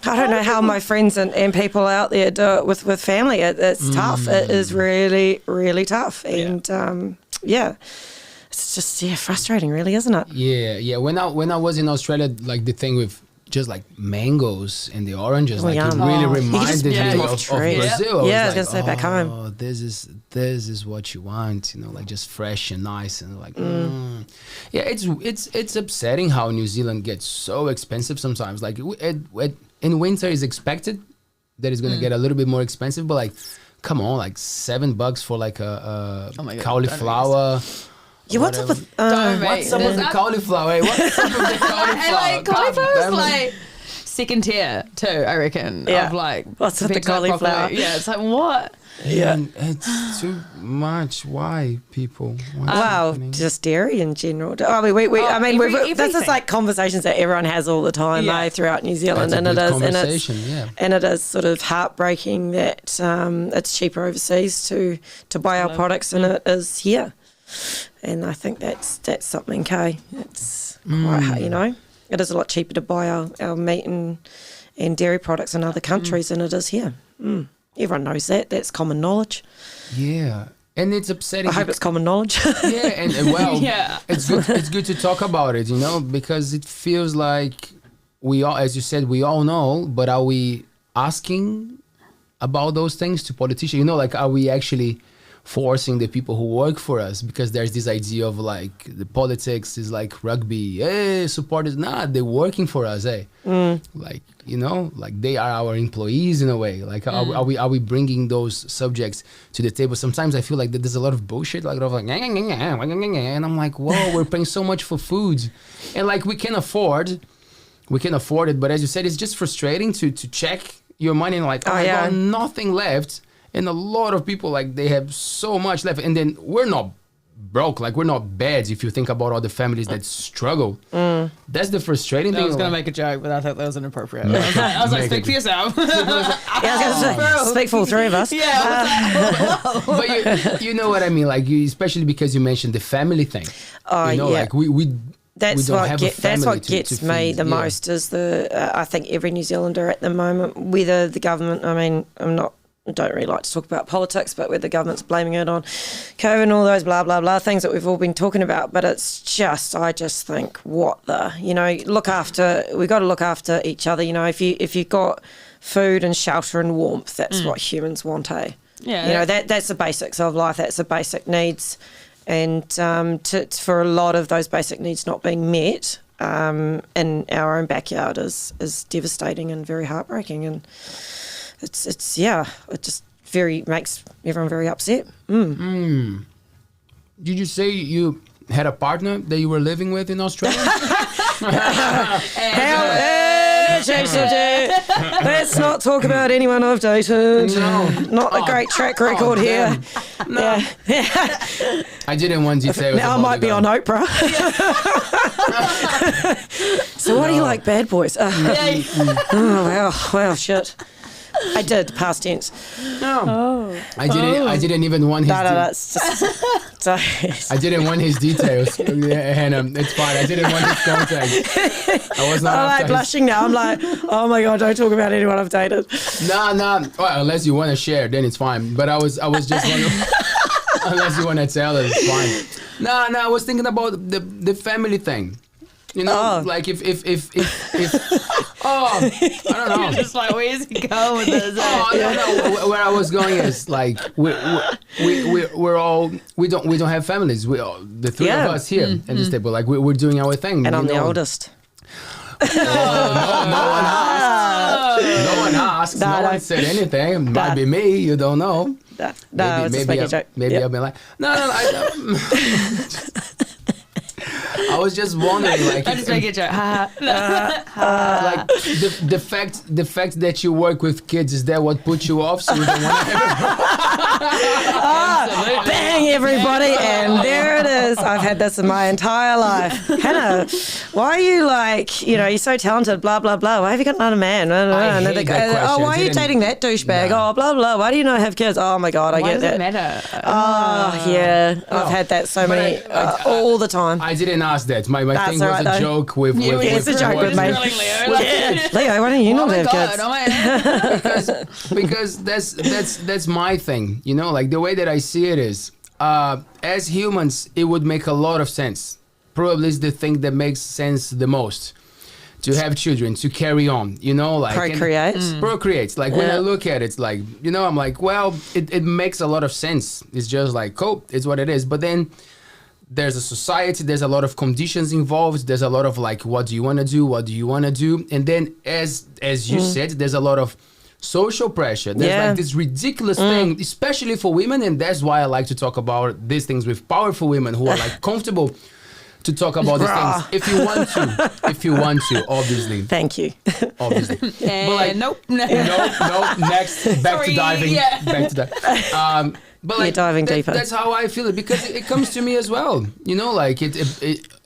I don't know how my friends and people out there do it with family. It's tough. It is really, really tough. And it's just frustrating, really, isn't it? Yeah. When I was in Australia, like the thing with just like mangoes and the oranges, like it really reminded me of Brazil. Yeah, I was gonna say back home. Oh, this is what you want, you know, like just fresh and nice, and like yeah, it's upsetting how New Zealand gets so expensive sometimes. Like in winter is expected that it's gonna get a little bit more expensive, but like, come on, like $7 for like a cauliflower. Yeah, what's up with what's up with the cauliflower? Hey, what's up with the cauliflower? Like cauliflower is like second tier too, I reckon. Yeah. Of like, what's with the cauliflower? Yeah, it's like what? Yeah, and it's too much. Why people? Wow, just dairy in general. I mean, this is like conversations that everyone has all the time, though, throughout New Zealand, and it is sort of heartbreaking that it's cheaper overseas to buy our products than it is here. And I think that's something, Kay. It's quite hard, you know. It is a lot cheaper to buy our meat and dairy products in other countries than it is here. Everyone knows that. That's common knowledge. Yeah. And it's upsetting. I hope it's common knowledge. Yeah, and well, Yeah. it's good to talk about it, because it feels like we all, as you said, we all know, but are we asking about those things to politicians? Like, are we actually forcing the people who work for us? Because there's this idea of like the politics is like rugby. Hey, support is not. They're working for us. Hey, like like they are our employees in a way. Like, are we bringing those subjects to the table? Sometimes I feel like that there's a lot of bullshit, like and I'm like, whoa, we're paying so much for food, and like we can afford it. But as you said, it's just frustrating to check your money and like, I got nothing left. And a lot of people, like, they have so much left. And then we're not broke. Like, we're not bad if you think about all the families that struggle. That's the frustrating thing. I was going to make a joke, but I thought that was inappropriate. I was like, speak for yourself. Speak for all three of us. Yeah. But you know what I mean? Like, especially because you mentioned the family thing. Like, we that's what gets me the yeah. most is I think every New Zealander at the moment, whether the government, I don't really like to talk about politics, but where the government's blaming it on COVID and all those blah, blah, blah things that we've all been talking about. But it's just, I just think, what the, we've got to look after each other. If you've got food and shelter and warmth, that's what humans want, eh? Yeah. That's the basics of life. That's the basic needs. And for a lot of those basic needs not being met in our own backyard is devastating and very heartbreaking. And it just makes everyone very upset. Did you say you had a partner that you were living with in Australia? Let's not talk about anyone I've dated. No. Not a great track record here. No. Yeah. I didn't want details. Now I might be on Oprah. So why do you like bad boys? Well, shit. I did, past tense. No. I didn't even want his that's just... I didn't want his details. Hannah, it's fine. I didn't want his contact. I was not. I'm like blushing now. I'm like, oh my God, don't talk about anyone I've dated. No. Well, unless you want to share, then it's fine. But I was just wondering. Unless you want to tell us, it's fine. No, I was thinking about the family thing. Like if I don't know. You're just like, where's he going with this? No. Where I was going is like we don't have families. The three of us here at this table, like we're doing our thing. And I'm the oldest. No one asked. No one said anything. It might be me. You don't know. Maybe a joke. Maybe I'll be like, no. I was just wondering, like, I just make a joke. like the fact that you work with kids, is that what put you off? So you don't want to have bang everybody, and there it is. I've had this in my entire life. Hannah, why are you like, you're so talented, blah blah blah. Why have you got another man? I hate that question. Why are you dating that douchebag? No. Oh, blah blah. Why do you not have kids? Oh my God, I Why get does that. it matter? Oh yeah, I've had that so many all the time. I didn't ask that. My thing was a joke with. It's a joke with me. Leo, why don't you not have kids? Because that's my thing. Like the way that I see it is, as humans, it would make a lot of sense. Probably is the thing that makes sense the most. To have children, to carry on, like procreate. Like when I look at it, it's like, I'm like, well, it makes a lot of sense. It's just like, cool, it's what it is. But then there's a society, there's a lot of conditions involved. There's a lot of like, what do you want to do? What do you want to do? And then as you said, there's a lot of social pressure. There's like this ridiculous thing, especially for women. And that's why I like to talk about these things with powerful women who are like comfortable to talk about these things if you want to, obviously. Thank you. Obviously. But like, nope. Next, back to diving. Yeah. Back to that. But like, diving deeper. That's how I feel it, because it comes to me as well. Like it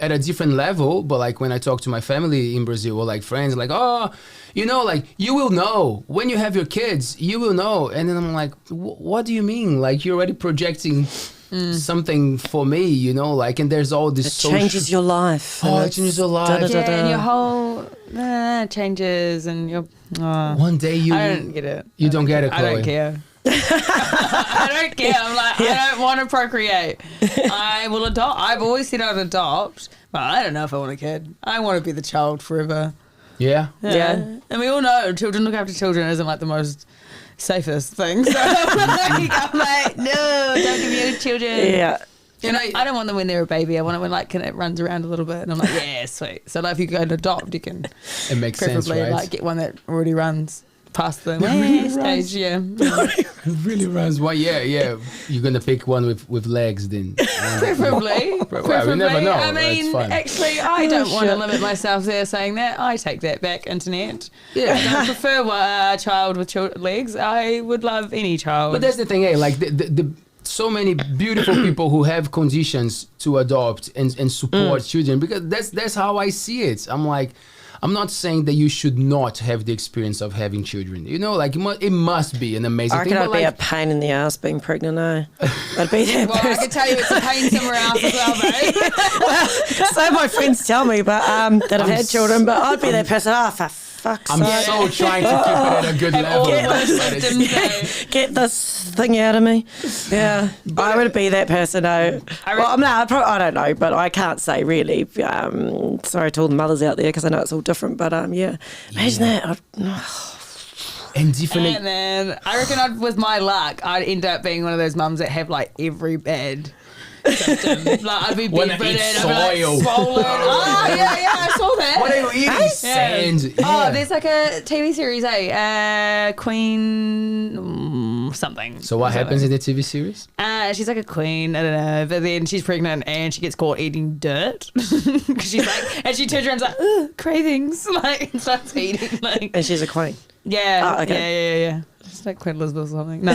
at a different level. But like when I talk to my family in Brazil or like friends, like, like you will know when you have your kids, you will know. And then I'm like, what do you mean? Like you're already projecting something for me, like, and there's all this. It changes your life. Oh, it changes your life. Yeah, and your whole changes, and your. One day I don't get it. You don't get it, Chloe. I don't care. I don't care. I'm like, I don't want to procreate. I will adopt. I've always said I'd adopt, but I don't know if I want a kid. I want to be the child forever. Yeah. And we all know children look after children isn't like the most safest thing. So I'm like, no, don't give me children. Yeah. You know, I don't want them when they're a baby. I want it when like it runs around a little bit, and I'm like, yeah, sweet. So like, if you go and adopt, you can It makes sense, preferably right? like get one that already runs past the Really stage. Yeah. It really runs. Why? Yeah. You're gonna pick one with legs, then. Preferably. Well, we never know. I It's mean, fun. actually, I don't want to limit myself there saying that. I take that back, internet. Yeah. I don't prefer a child with legs. I would love any child. But that's the thing, like the so many beautiful people who have conditions to adopt and support children, because that's how I see it. I'm like, I'm not saying that you should not have the experience of having children. You know, like it must be an amazing I thing. reckon I'd but be like, a pain in the ass being pregnant, I'd be that well, I person. can tell you it's a pain somewhere else as well, babe. So my friends tell me, but that have had children, but I'd be that person. Oh, for fuck's I'm sake. so trying to keep it at a good level. All but those it's- symptoms. Get this thing out of me. Yeah, I would be that person. No, well, no, I don't know, but I can't say really. Sorry to all the mothers out there, because I know it's all different. But yeah, imagine that. and different. And then I reckon with my luck, I'd end up being one of those mums that have like every bad symptom. Like I'd be Wanna bedridden, eat I'd be soil. like swollen. Oh yeah, I saw that. What are you eating? Sand. Yeah. Oh, there's like a TV series, Queen something. So what happens in the TV series? She's like a queen, I don't know, but then she's pregnant and she gets caught eating dirt. 'Cause she's like, and she turns around and is like, ugh, cravings, like, and starts eating, like. And she's a queen. Yeah, Oh, okay. yeah. It's like Queen Elizabeth or something. No.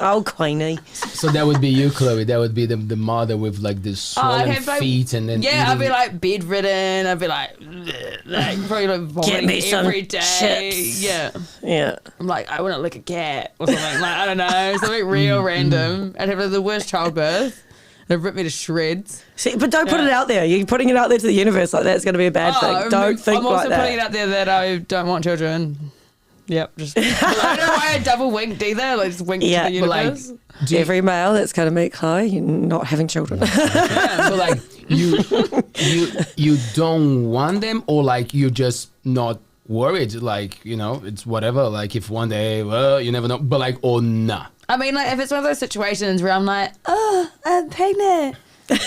Oh, Queenie. So that would be you, Chloe. That would be the mother with like the swollen feet and then yeah, I'd eating- be like bedridden. I'd be like probably like vomiting me some every day. chips. Yeah. Yeah. I'm like, I want to lick a cat or something. Like, I don't know, something real random. I'd have the worst childbirth. They'd rip me to shreds. See, but don't put it out there. You're putting it out there to the universe like that's going to be a bad thing. Don't think I'm also like that. putting it out there that I don't want children. Yep. Just, I don't know why I double winked either. Like, just winked Yeah, to the but, like, universe. Every male that's going to meet Chloe, you're not having children. So like you don't want them, or like you're just not worried, like, you know, it's whatever, like if one day, well, you never know, but like, or nah. I mean, like, if it's one of those situations where I'm like, oh, I'm pregnant. Look,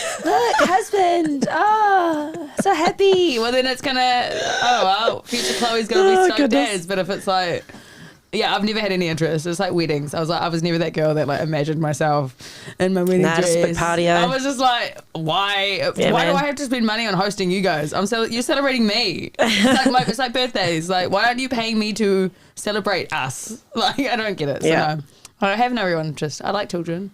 husband. Oh, so happy. Well, then it's gonna, oh, well, future Chloe's gonna be stoked goodness. as. But if it's like, yeah, I've never had any interest. It's like weddings. I was never that girl that like imagined myself in my wedding Nah, dress. just a big party, I was just like, why? Yeah, why do man. I have to spend money on hosting you guys? You're celebrating me. It's like birthdays. Like, why aren't you paying me to celebrate us? Like, I don't get it. So Yeah. no, I have no real interest. I like children,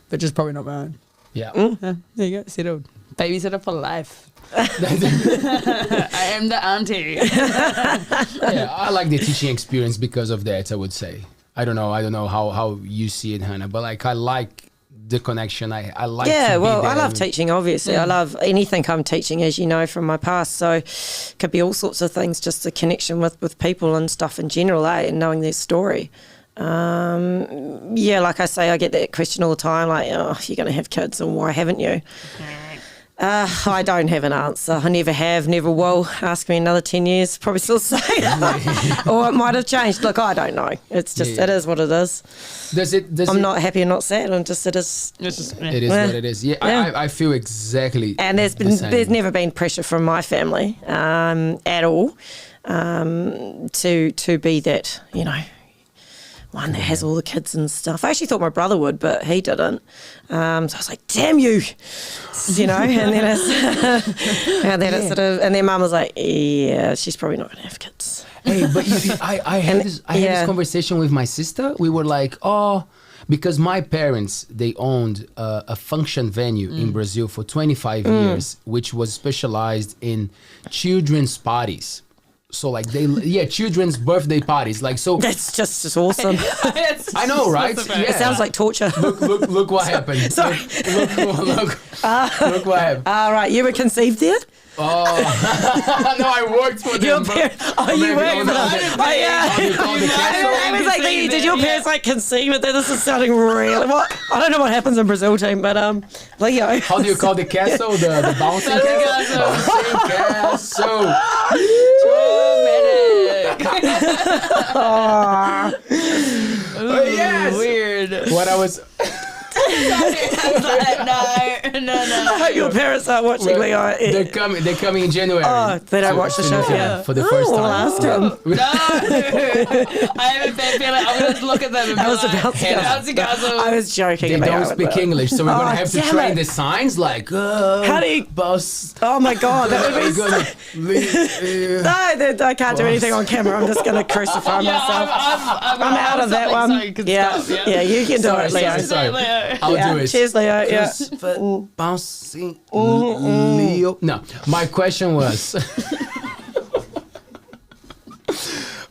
but just probably not my own. Yeah. Yeah, there you go, settled. Babysitter for life. I am the auntie. Yeah, I like the teaching experience because of that, I would say. I don't know how you see it, Hannah, but like I like the connection. I like Yeah, to be well, there. I love teaching, obviously. I love anything I'm teaching, as you know, from my past. So it could be all sorts of things, just a connection with people and stuff in general, and knowing their story. Yeah, like I say, I get that question all the time, like, oh, you're going to have kids, and why haven't you? I don't have an answer. I never have, never will. Ask me another 10 years, probably still say that. Or it might have changed. Look, I don't know. It's just, it is what it is. I'm not happy and not sad. I'm just, it is. It's just, It is what it is. Yeah, Yeah. I feel exactly. And the same. there's never been pressure from my family at all to be that, you know, one that has all the kids and stuff. I actually thought my brother would, but he didn't. So I was like, damn you, you know. And then it's sort of, and then Mum was like, yeah, she's probably not going to have kids. Hey, but I had this conversation with my sister. We were like, oh, because my parents, they owned a function venue in Brazil for 25 years, which was specialized in children's parties. So like children's birthday parties. Like, so That's just awesome. I know, right? Yeah. It sounds like torture. Look what happened. Sorry. Look what happened. All right, you were conceived there? Oh, no, I worked for them. Your parents, you worked for them. Oh, yeah. How do you call the castle? I was like, did your parents like conceive it? This is sounding really. What? I don't know what happens in Brazil team, but Leo. How do you call the castle? The bouncing castle. Bouncing castle. Yes. Weird. What I was. No. I hope your parents are watching, Well, Leo. They're coming in January. Oh, they don't watch the show, yeah. For the first time. We'll ask them. No, I have a bad feeling. I'm going to look at them and I be was like, about to go. "Bouncing castle." I was joking. They don't speak English, so we're gonna have to damn train it. the signs like How do you? boss. Oh my God, that would be. No, I can't do anything on camera. I'm just going to crucify myself. I'm out of that one. Yeah, you can do it, Leo. Sorry. I'll do it. Cheers, Leo. Yeah. Bouncing Leo. No, my question was.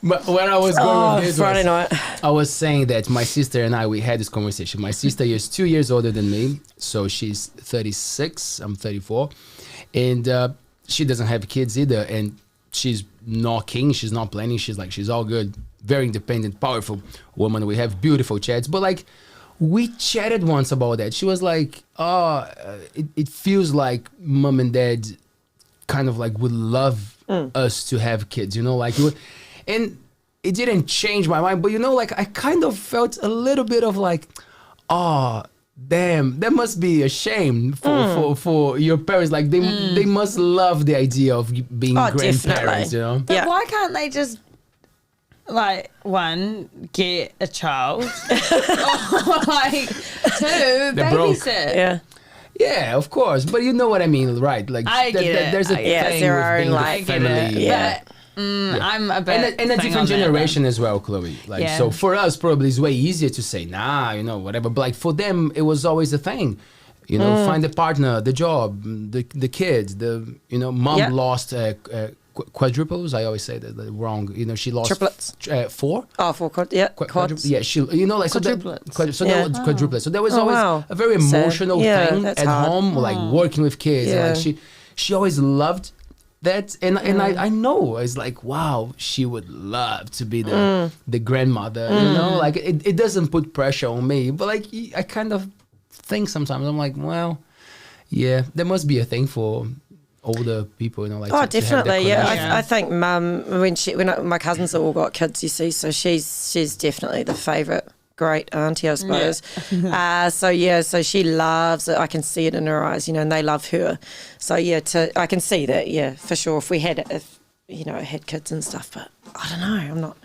But when I was going with this Friday night. I was saying that my sister and we had this conversation. My sister is 2 years older than me, so she's 36, I'm 34, and she doesn't have kids either, and she's not keen, she's not planning, she's all good, very independent, powerful woman. We have beautiful chats, but like we chatted once about that. She was like, it feels like mom and dad kind of like would love us to have kids, you know, like it would. And it didn't change my mind, but you know, like I kind of felt a little bit of like, oh, damn, that must be a shame for your parents. Like they must love the idea of being grandparents, definitely. you know? But why can't they just, like, one, get a child, or like, two, babysit? Yeah. Yeah, of course, but you know what I mean, right? Like I get it. There's a thing Yes, there with are being like- the family. Yeah. But I'm a bit And a thing different on that, generation as well, Chloe. Like Yeah. so for us probably it's way easier to say, nah, you know, whatever. But like for them it was always a thing. You know, find a partner, the job, the kids, mom Yeah. lost quadruples. I always say that wrong. You know, she lost Triplets. 4. Oh, for quad. Yeah. Quadruplets. Yeah, she. You know, like Quadruplets. So Yeah. that was quadruplets. So there was Oh, always wow. a very Sad. emotional Yeah, thing that's at hard. home, like working with kids. And Yeah. like she always loved that, and I know it's like, wow, she would love to be the grandmother. You know, like it doesn't put pressure on me, but like I kind of think sometimes I'm like, well, yeah, there must be a thing for older people, you know, like Oh, to have that definitely. Yeah. connection. I think mum, when my cousins have all got kids, you see, so she's definitely the favourite great auntie, I suppose. So she loves it. I can see it in her eyes, you know, and they love her. So yeah, I can see that, yeah, for sure. If we had had kids and stuff, but I don't know. I'm not.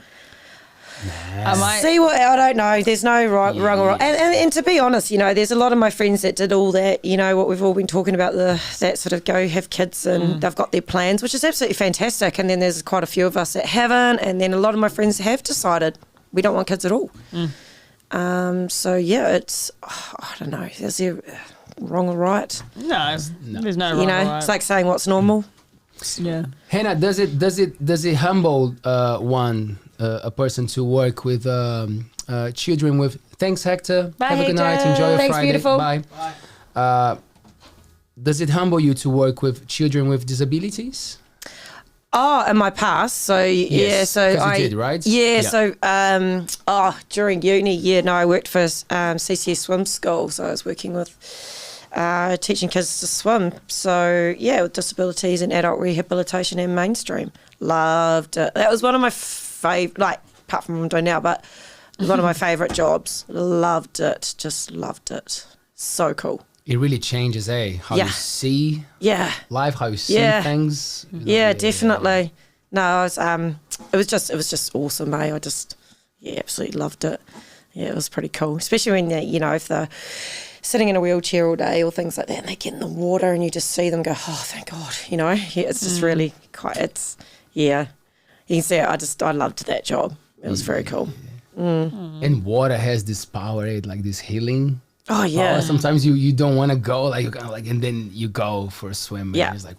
I don't know. There's no wrong or wrong. And to be honest, you know, there's a lot of my friends that did all that, you know, what we've all been talking about, that sort of go have kids and they've got their plans, which is absolutely fantastic. And then there's quite a few of us that haven't. And then a lot of my friends have decided we don't want kids at all. So yeah, it's, I don't know. Is there wrong or right? No, there's no wrong You know, or right. it's like saying what's normal. Yeah. Hannah, does it humble a person to work with children with? Thanks, Hector. Bye, Have a good night. Hector. Enjoy your Thanks, Friday. beautiful. Bye. Does it humble you to work with children with disabilities? Oh, in my past, so Yes, so 'cause you did, right? Yeah, Yeah. so during uni, I worked for CCS Swim School, so I was working with teaching kids to swim. So yeah, with disabilities and adult rehabilitation and mainstream, loved it. That was one of my favorite, like apart from what I'm doing now, but one of my favorite jobs. Loved it, just loved it. So cool. It really changes, how Yeah. you see Yeah. life, how you see Yeah. things. You know, Yeah, definitely. No, I was, it was just awesome, I just, absolutely loved it. Yeah, it was pretty cool, especially when, if they're sitting in a wheelchair all day or things like that and they get in the water and you just see them go, oh, thank God, it's just really you can see it. I loved that job. It was very cool. And water has this power, like this healing. Oh, yeah. power. Sometimes you don't want to go, like you kind of like, and then you go for a swim. Yeah. And it's like,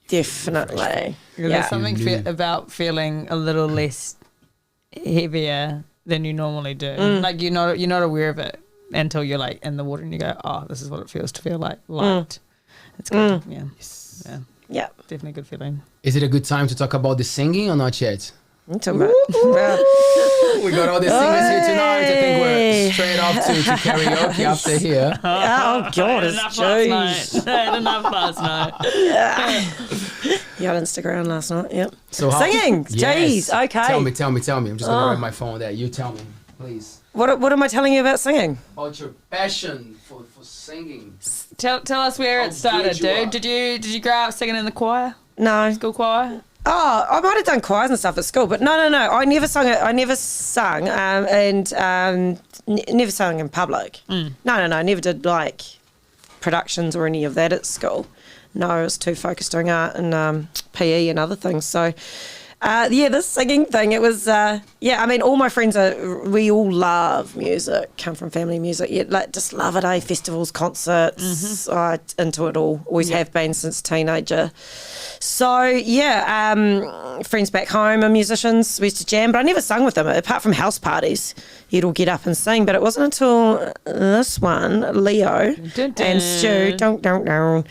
Definitely. There's something about feeling a little less heavier than you normally do. Like you're not aware of it until you're like in the water and you go, oh, this is what it feels to feel like light. It's good. Yeah. Yeah. Yeah. Definitely a good feeling. Is it a good time to talk about the singing or not yet? I'm talking about. We got all the singers here tonight. I think we're straight off to karaoke after here. Oh, God, it's Enough last jeez. night. I had enough last night. Yeah, I didn't stick around last night. Yep. So Singing. Yes. Jeez. Okay. Tell me. I'm just going to grab my phone there. You tell me, please. What am I telling you about singing? About your passion for singing. Tell us where How it started, good you are. dude. Did you grow up singing in the choir? No. School choir? Oh, I might have done choirs and stuff at school, but no. I never sung it. I never sung, never sung in public. No. I never did like productions or any of that at school. No, I was too focused doing art and PE and other things. So, this singing thing, it was, I mean, all my friends we all love music, come from family music. Yeah, like just love it, festivals, concerts, into it all. Always have been since teenager. So, friends back home are musicians. We used to jam, but I never sung with them, apart from house parties. You'd all get up and sing, but it wasn't until this one, Leo and Stu, don't.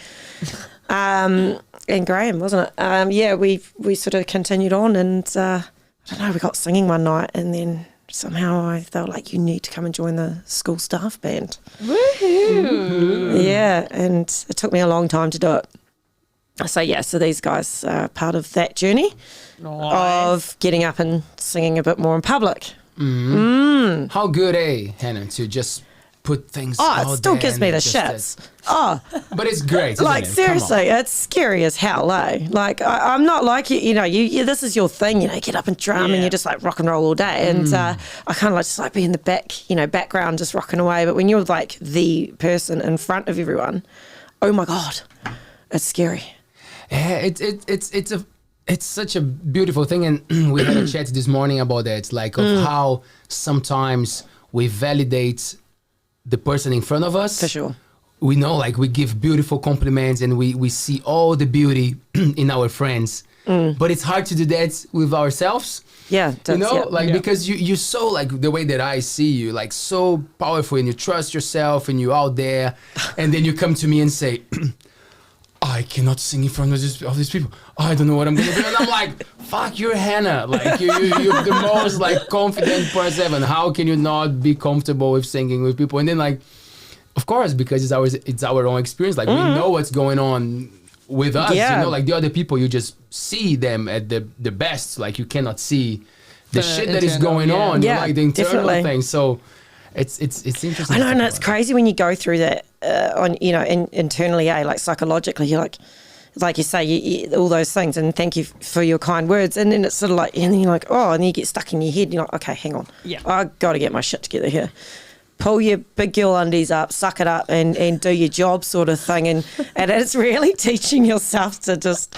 And Graham, wasn't it? We sort of continued on, and I don't know, we got singing one night, and then somehow they were like, you need to come and join the school staff band. Woohoo! Yeah, and it took me a long time to do it. So these guys are part of that journey of getting up and singing a bit more in public. How good, Hanna, to just put things out it still there gives me the and just shits. But it's great, isn't Like, it? Come seriously, on. it's scary as hell, eh? Like, I'm not like you, you this is your thing, get up and drum and you just like rock and roll all day. And I kind of like just like be in the back, background just rocking away. But when you're like the person in front of everyone, oh my God, it's scary. Yeah, it's such a beautiful thing, and we had a chat this morning about that, like of how sometimes we validate the person in front of us. For sure. We know, like, we give beautiful compliments and we see all the beauty in our friends, but it's hard to do that with ourselves. Yeah, because you're so, like, the way that I see you, like, so powerful, and you trust yourself and you're out there, and then you come to me and say, I cannot sing in front of these people. I don't know what I'm gonna do. And I'm like, fuck, you're Hanna. Like, you're the most, like, confident person ever. How can you not be comfortable with singing with people? And then, like, of course, because it's our own experience. Like, we know what's going on with us. Yeah. Like, the other people, you just see them at the best. Like, you cannot see the shit that is going on. Yeah, like the internal definitely. thing. So it's interesting. I know, and it's crazy when you go through that internally, like psychologically, you're like you say, you, all those things, and thank you for your kind words, and then it's sort of like, and then you're like, and then you get stuck in your head, and you're like, okay, hang on, I got to get my shit together here. Pull your big girl undies up, suck it up, and do your job, sort of thing, and it's really teaching yourself to just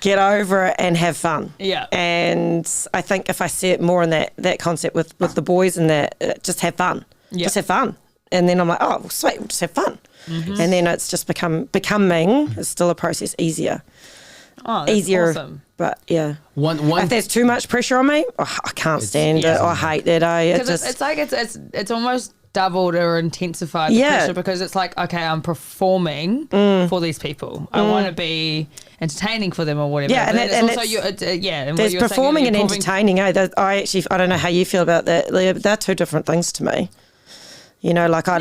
get over it and have fun. Yeah. And I think if I see it more in that concept with the boys and that, just have fun. Yeah. Just have fun. And then I'm like, oh, well, sweet, we'll just have fun. And then it's just becoming is still a process easier. Oh, that's Easier. awesome. But yeah. One If there's too much pressure on me, I can't stand it. I hate that. It's like it's almost doubled or intensified the pressure, because it's like, okay, I'm performing for these people. I want to be entertaining for them or whatever. Yeah, but and it's also and there's what you're performing saying, and entertaining. I don't know how you feel about that, Leah, but they're two different things to me. You know, like no,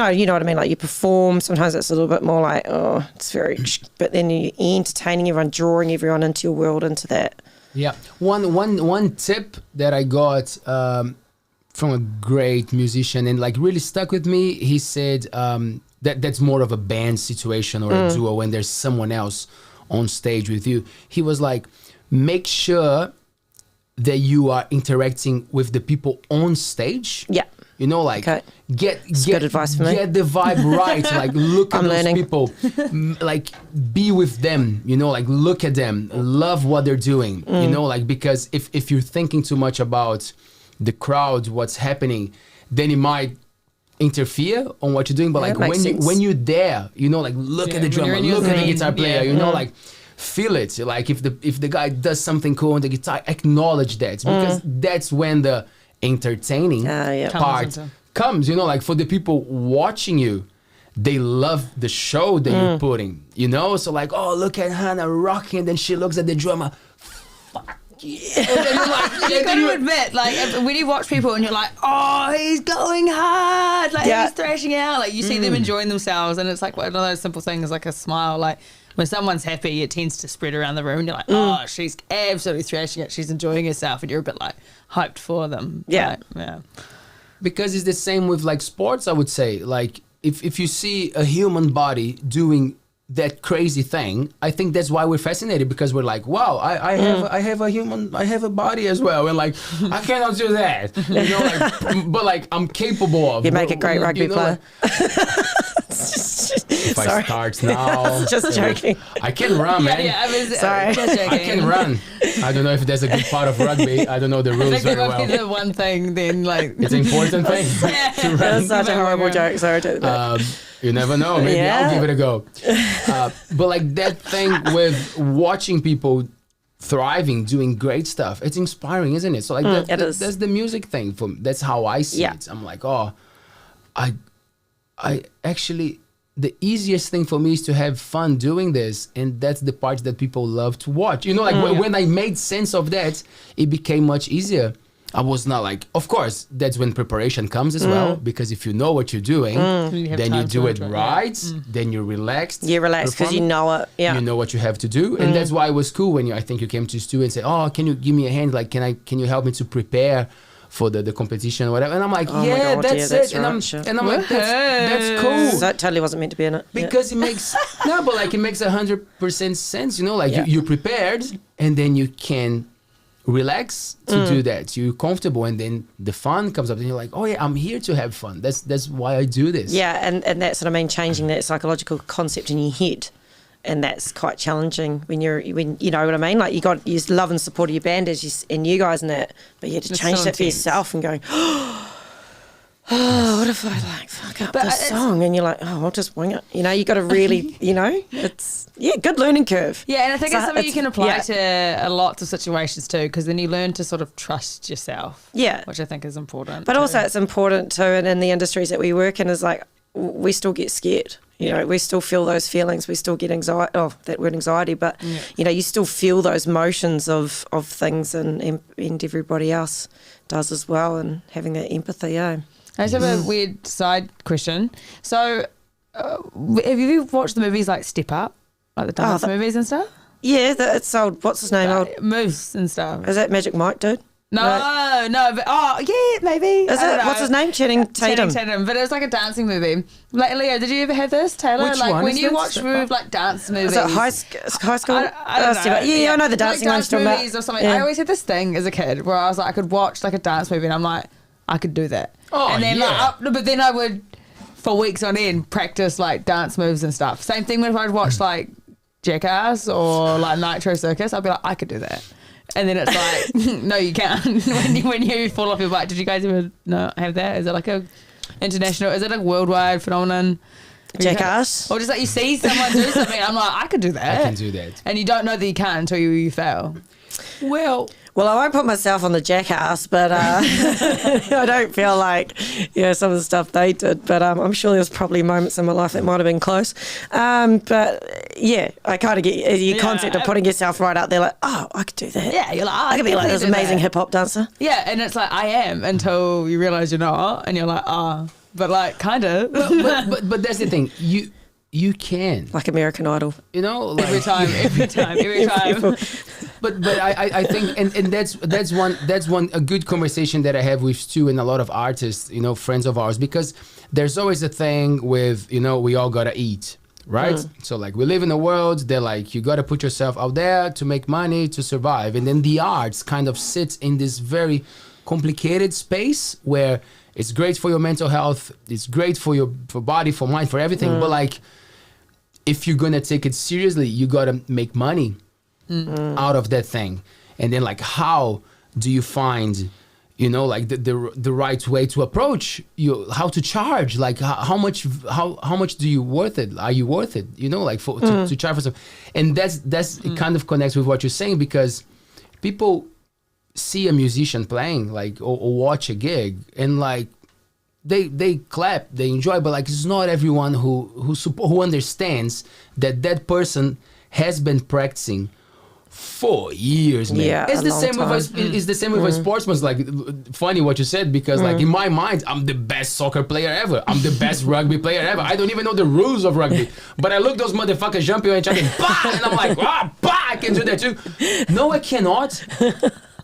you know what I mean? Like, you perform, sometimes it's a little bit more like, it's very, but then you're entertaining everyone, drawing everyone into your world, into that. Yeah. One tip that I got from a great musician and like really stuck with me, he said that's more of a band situation or a duo when there's someone else on stage with you. He was like, make sure that you are interacting with the people on stage. Yeah. You know, like, get good advice for me. Get the vibe right. Like, look at those learning. people. Like, be with them. You know, like, look at them. Love what they're doing. You know, like, because if you're thinking too much about the crowd, what's happening, then it might interfere on what you're doing. But like, when you're there, you know, like, look at the drummer, look at the guitar player. You know, like, feel it. Like, if the guy does something cool on the guitar, acknowledge that, because that's when the entertaining part comes, you know, like, for the people watching you, they love the show that you're putting, you know? So like, oh, look at Hanna rocking, and then she looks at the drummer, fuck yeah. And then you're like, You got to admit, like, when you watch people and you're like, oh, he's going hard, like, he's thrashing out, like, you see them enjoying themselves, and it's like one of those simple things, like a smile, like, when someone's happy, it tends to spread around the room, and you're like, oh, she's absolutely thrashing it, she's enjoying herself, and you're a bit, like, hyped for them. Yeah. Like, because it's the same with like sports, I would say. Like if you see a human body doing that crazy thing, I think that's why we're fascinated, because we're like, wow, I have a body as well, and like I cannot do that, you know, like, but like I'm capable of. You make a great rugby player. If I start now, just joking. I can run, man. Yeah, I was Sorry. just joking. I can run. I don't know if that's a good part of rugby. I don't know the I rules think very that might be well. the one thing then, like... It's an important thing to run. That's such a horrible joke. Sorry. You never know. Maybe I'll give it a go. But like that thing with watching people thriving, doing great stuff, it's inspiring, isn't it? So like that's the music thing. That's how I see it. I'm like, oh, I actually, the easiest thing for me is to have fun doing this, and that's the part that people love to watch. You know, like when I made sense of that, it became much easier. I was not like, of course, that's when preparation comes as well, because if you know what you're doing, then you do it right, then you're relaxed. You're relaxed because you know it. Yeah. You know what you have to do. And that's why it was cool when I think you came to the studio and said, oh, can you give me a hand? Like, can you help me to prepare for the competition or whatever? And I'm like, Oh my God, that's that's it. right, And I'm like, that's cool. That totally wasn't meant to be in it. Because it makes, no, but like it makes 100% sense, you know, like you're prepared, and then you can relax to do that. You're comfortable, and then the fun comes up, and you're like, oh yeah, I'm here to have fun. That's why I do this. Yeah, and that's what I mean, changing that psychological concept in your head. And that's quite challenging when you know what I mean. Like you love and support of your band and you guys and that, but you have to change that for yourself and going, oh, what if I like fuck up this song? And you're like, oh, I'll just wing it. You know, you got to really, you know, it's good learning curve. Yeah, and I think it's something you can apply to lots of situations too, because then you learn to sort of trust yourself. Yeah, which I think is important. But also, it's important too, and in the industries that we work in, is like we still get scared. You know, we still feel those feelings. We still get anxiety. Oh, that word anxiety. But, you know, you still feel those motions of things, and everybody else does as well, and having that empathy, I just have a weird side question. So, have you watched the movies like Step Up? Like the dance movies and stuff? Yeah, it's old. What's his name? Moves and stuff. Is that Magic Mike, dude? No, but maybe. Is it? What's his name? Channing Tatum. But it was like a dancing movie. Like, Leo, did you ever have this, Taylor? Which like one when is you this? watch like dance movies. Is it high school? I don't know. Yeah, I know the dancing like one dance you're talking movies about. or something. Yeah. I always had this thing as a kid where I was like, I could watch like a dance movie and I'm like, I could do that. Oh, and then yeah. but then I would, for weeks on end, practice like dance moves and stuff. Same thing if I'd watch like Jackass or like Nitro Circus, I'd be like, I could do that. And then it's like, no, you can't. when you fall off your bike. Did you guys ever have that? Is it like a international? Is it a worldwide phenomenon? Jackass? Or just like you see someone do something, I'm like, I could do that. I can do that. And you don't know that you can until you fail. Well, I won't put myself on the Jackass, but I don't feel like some of the stuff they did. But I'm sure there's probably moments in my life that might have been close. But yeah, I kind of get your concept of putting yourself right out there, like, oh, I could do that. Yeah, you're like, I could be like this amazing hip hop dancer. Yeah, and it's like I am until you realise you're not, and you're like, but like kind of. But that's the thing. You can, like American Idol, you know, like, every time. But I think and that's one a good conversation that I have with Stu and a lot of artists, you know, friends of ours, because there's always a thing with, you know, we all gotta eat, right? So like we live in a world that like you gotta put yourself out there to make money to survive, and then the arts kind of sits in this very complicated space where it's great for your mental health, it's great for body, for mind, for everything, but like if you're gonna take it seriously, you gotta make money out of that thing. And then like how do you find, you know, like the right way to approach how to charge, like how much do you worth it, are you worth it, you know, like to charge for some. And that's it kind of connects with what you're saying, because people see a musician playing like or watch a gig and like they clap, they enjoy, but like it's not everyone who understands that person has been practicing for years, man. Yeah, it's a the long same time. with us. It's the same with a sportsman. Like, funny what you said, because like in my mind, I'm the best soccer player ever. I'm the best rugby player ever. I don't even know the rules of rugby, but I look those motherfuckers jumping and chatting, bah! And I'm like, bah! I can do that too. No, I cannot.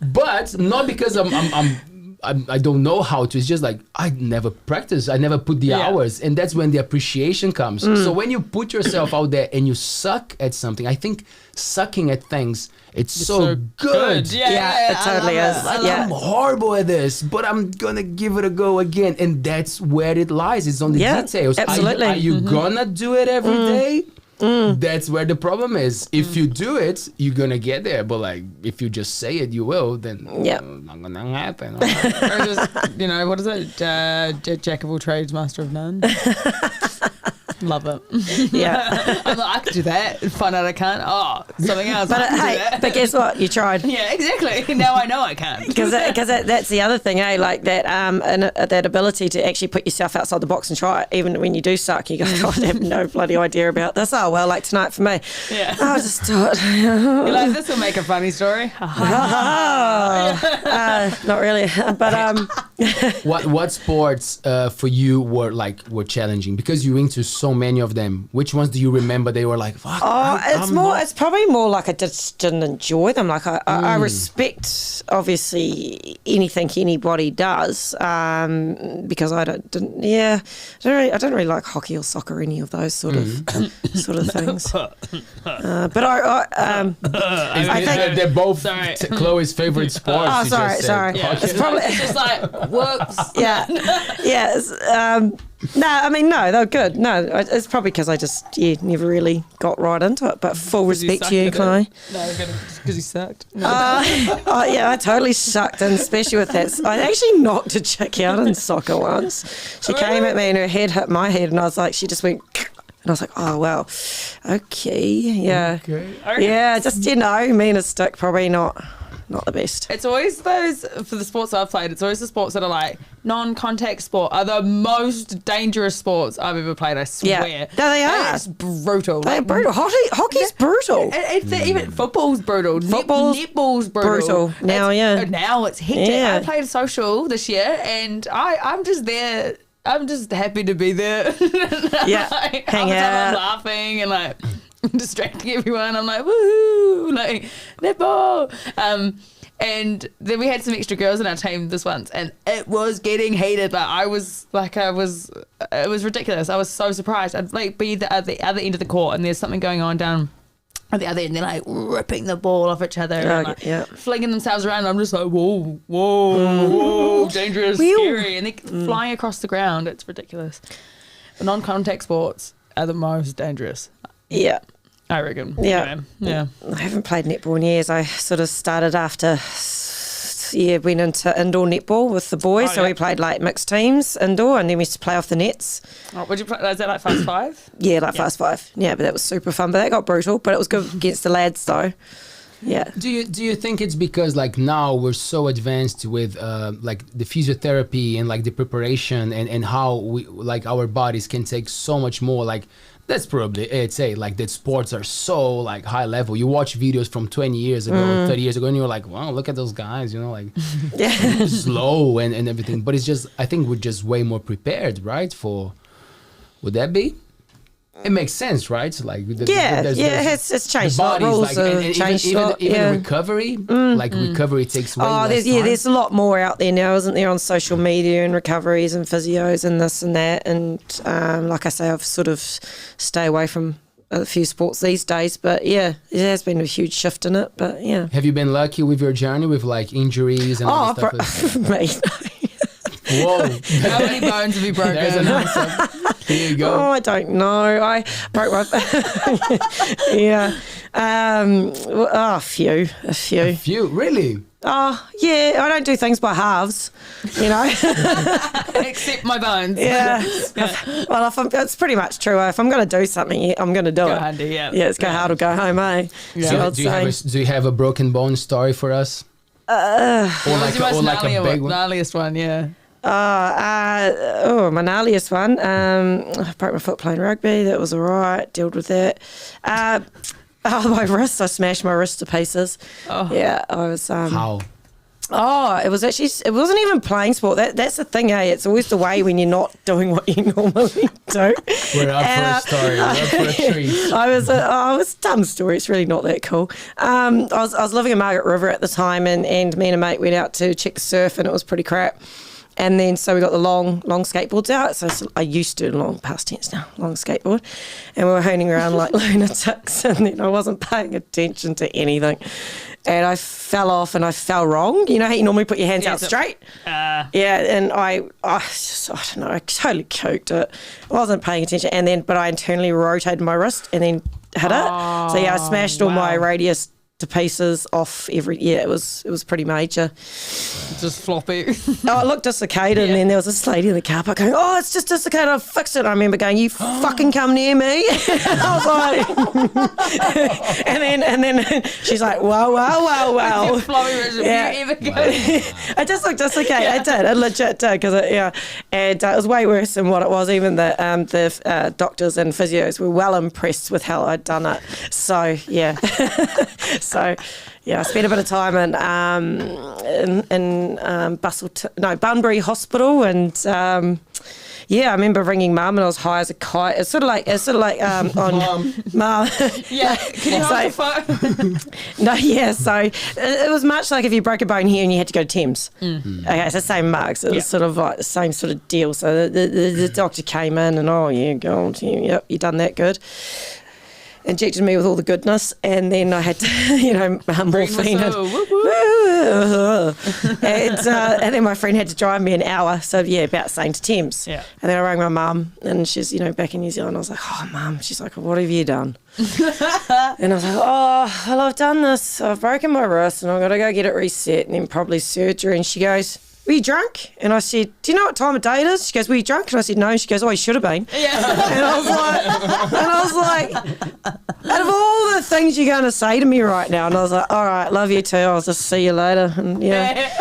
But not because I don't know how to. It's just like I never practice. I never put the hours, and that's when the appreciation comes. So when you put yourself out there and you suck at something, I think sucking at things, it's so good. Yeah, it totally is. Yeah. I'm horrible at this, but I'm gonna give it a go again, and that's where it lies. It's on the details. Absolutely. Are you gonna do it every day? That's where the problem is. If you do it, you're gonna get there. But like, if you just say it, you will. Then not gonna happen. Or just, what is it? Jack of all trades, master of none. Love it. Yeah. I'm like, I could do that. Find out I can't. Oh, something else. But I can do hey, that. but guess what? You tried. Yeah, exactly. Now I know I can't. Because that's the other thing, like that that ability to actually put yourself outside the box and try it, even when you do suck. You go, God, I have no bloody idea about this. Oh well, like tonight for me. Yeah. I'll just do it. You're like, this will make a funny story. Not really, but What sports for you were challenging, because you're into so many of them? Which ones do you remember they were like, fuck? It's probably more like I just didn't enjoy them. Like I respect obviously anything anybody does, because I don't really like hockey or soccer, any of those sort of things. But I think they're both Chloe's favorite sports. Oh, you sorry, just said. sorry. Yeah. It's probably It's just like, whoops. yeah. No, I mean, no, they're good. No, it's probably because I just never really got right into it. But full respect to you, Chloe. No, because you sucked. No. Yeah, I totally sucked in, especially with that. I actually knocked a chick out in soccer once. She came at me and her head hit my head, and I was like, she just went, and I was like, oh well, okay, yeah, yeah, just me and a stick, probably not the best. It's always those, for the sports I've played, it's always the sports that are like non-contact sport are the most dangerous sports I've ever played, I swear. Yeah, no, they are. It's brutal. They're brutal. Hockey's brutal. Even football's brutal. Netball's brutal. Now, Now it's hectic. Yeah. I played a social this year, and I'm just there. I'm just happy to be there. Yeah, like, hang half the time out. I'm laughing and like distracting everyone. I'm like, woohoo, like netball. And then we had some extra girls in our team this once, and it was getting heated. It was ridiculous. I was so surprised. I'd like be at the other end of the court, and there's something going on down at the other end. They're like ripping the ball off each other and like flinging themselves around. I'm just like, whoa, dangerous, scary, and they're flying across the ground. It's ridiculous. The non-contact sports are the most dangerous. Yeah. I reckon. Yeah. Anyway, yeah. I haven't played netball in years. I sort of started after, went into indoor netball with the boys. So we played like mixed teams indoor, and then we used to play off the nets. Oh, would you play? Is that like fast five? Yeah, like fast five. Yeah, but that was super fun. But that got brutal. But it was good against the lads though. Yeah. Do you think it's because like now we're so advanced with like the physiotherapy and like the preparation and how we like our bodies can take so much more, like that's probably like that sports are so like high level. You watch videos from 20 years ago, 30 years ago, and you're like, wow, look at those guys, like slow and everything. But it's just, I think we're just way more prepared, right? Would that be? It makes sense, right? Like it's changed. The bodies, rules like, changed. Even recovery, like recovery takes way less time. There's a lot more out there now, isn't there, on social media and recoveries and physios and this and that. And like I say, I've sort of stay away from a few sports these days. But yeah, it has been a huge shift in it. But yeah. Have you been lucky with your journey with like injuries and all that stuff? Me. Whoa. How many bones have you broken? There's an answer. Here you go. Oh, I don't know. I broke my... yeah. A few. A few? Really? Oh, yeah. I don't do things by halves, Except my bones. Yeah. Well, it's pretty much true. If I'm going to do something, I'm going to do it. Handy, yeah. Yeah, it's go hard or go home, eh? Yeah. Do you have a broken bone story for us? Or like a big one? Gnarliest one, yeah. My gnarliest one. I broke my foot playing rugby. That was all right. Dealt with that. My wrist. I smashed my wrist to pieces. Oh. Yeah, I was. How? Oh, it wasn't even playing sport. That's the thing, eh? It's always the way when you're not doing what you normally do. We're up for a story. We're up for a treat. I was dumb story. It's really not that cool. I was living in Margaret River at the time, and me and a mate went out to check the surf, and it was pretty crap. And then so we got the long skateboards out. So I used to, long past tense now, long skateboard. And we were honing around like lunatics, and then I wasn't paying attention to anything. And I fell off and I fell wrong. You know how you normally put your hands out straight? Yeah, and I don't know, I totally cooked it. I wasn't paying attention. But I internally rotated my wrist and then hit it. So yeah, I smashed all my radius to pieces off it was pretty major. Just floppy. It looked dislocated, and then there was this lady in the car park going, "Oh, it's just dislocated, I'll fix it." And I remember going, "You fucking come near me." I was like, and then she's like, "Wow." Floppy wrist, yeah. You ever go? I just looked dislocated. I did. I legit did, because and it was way worse than what it was. Even the doctors and physios were well impressed with how I'd done it. So yeah. So, yeah, I spent a bit of time in Bunbury Hospital, and I remember ringing Mum, and I was high as a kite. It's sort of like on Mum. Yeah, can you hold the phone? No, yeah. So it was much like if you broke a bone here and you had to go to Thames. Mm-hmm. Okay, it's the same marks. It was sort of like the same sort of deal. So the doctor came in, and go on, yep, you done that good. Injected me with all the goodness, and then I had to, morphine. And then my friend had to drive me an hour, so about the same to Thames. Yeah. And then I rang my mum, and she's, back in New Zealand. I was like, "Oh, Mum." She's like, "What have you done?" And I was like, "Oh, well, I've done this. I've broken my wrist, and I've got to go get it reset, and then probably surgery." And she goes, "Were you drunk?" And I said, "Do you know what time of day it is?" She goes, "Were you drunk?" And I said, "No." And she goes, "Oh, you should have been." Yeah. And I was like, out of all the things you're going to say to me right now, and I was like, "All right, love you too. I'll just see you later." And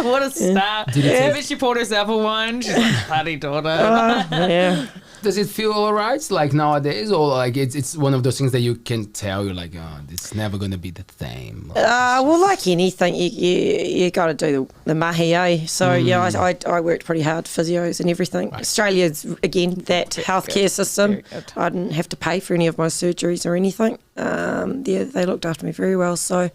what a start. But she poured herself a wine. She's like, "Bloody daughter." Yeah. Does it feel all right, like nowadays, or like it's one of those things that you can tell you're like, "Oh, it's never going to be the same"? Well, like anything, you got to do the mahi, eh? So I worked pretty hard, physios and everything. Right. Australia's again that healthcare system. I didn't have to pay for any of my surgeries or anything. They looked after me very well. So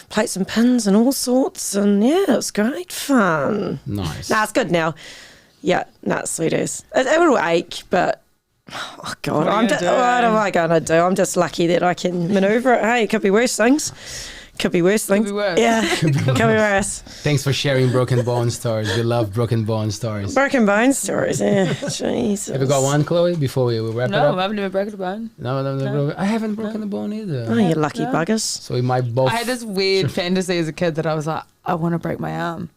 plates and pins and all sorts, and it was great fun. Nice. It's good now. Yeah, it's sweet as. It will ache, but oh God, what am I going to do? I'm just lucky that I can manoeuvre it. Hey, it could be worse things. Could be worse things. Could be worse. Yeah, could be worse. Thanks for sharing broken bone stories. We love broken bone stories. Broken bone stories, yeah. Jesus. Have you got one, Chloe, before we wrap it up? No, I've never broken a bone. No. I haven't broken a bone either. Oh, you lucky buggers. So we might both... I had this weird fantasy as a kid that I was like, I want to break my arm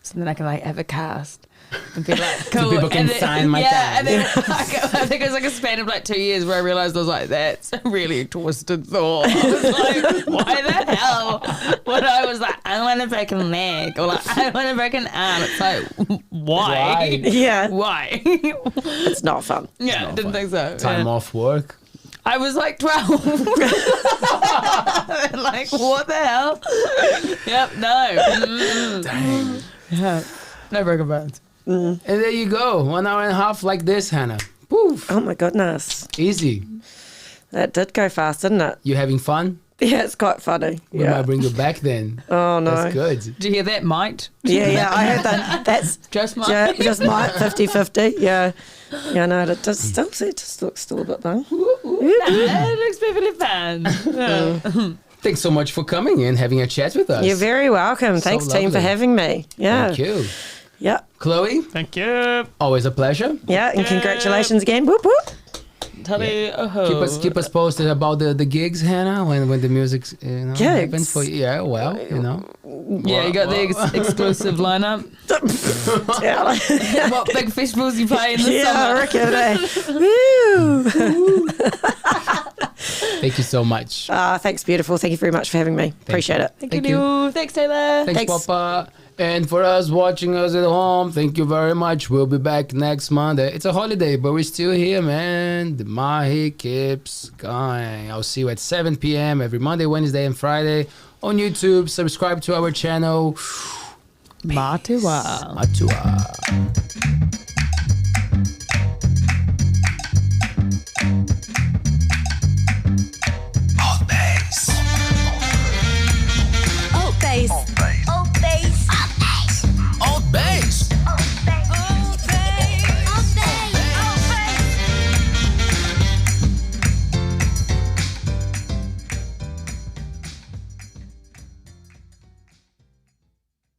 so then I can have a cast. And be like, cool. So people can sign my time. And then I think it was like a span of 2 years where I realised I was like, that's a really twisted thought. I was like, why the hell? When I was like, I want to break a leg, or like, I want to break an arm. It's like, why? Yeah. Why? It's not fun. Yeah, didn't think so. Time off work. I was like 12. Like, what the hell? Yep, no. Dang. Yeah, no broken bones. And there you go. 1 hour and a half like this, Hanna. Poof. Oh my goodness. Easy. That did go fast, didn't it? You having fun? Yeah, it's quite funny. We might bring you back then. Oh no. That's good. Did you hear that, might? Yeah, I heard that. That's just might. Just might, 50-50. Yeah. Yeah, no, it just looks still a bit though. It looks perfectly fine. Thanks so much for coming in, having a chat with us. You're very welcome. Thanks, team, for having me. Yeah. Thank you. Yeah. Chloe? Thank you. Always a pleasure. Yeah, and congratulations again. Whoop, whoop. Keep us posted about the gigs, Hanna, when the music happens for you. Yeah, well, Yeah, you got the exclusive lineup. What big festivals you play in the summer? I reckon. Woo! Thank you so much. Thanks, beautiful. Thank you very much for having me. Appreciate it. Thank you. Thanks, Taylor. Thanks, Papa. And for us watching us at home, thank you very much. We'll be back next Monday. It's a holiday, but we're still here, man. The mahi keeps going. I'll see you at 7 p.m. every Monday, Wednesday, and Friday on YouTube. Subscribe to our channel. Matua. Matua.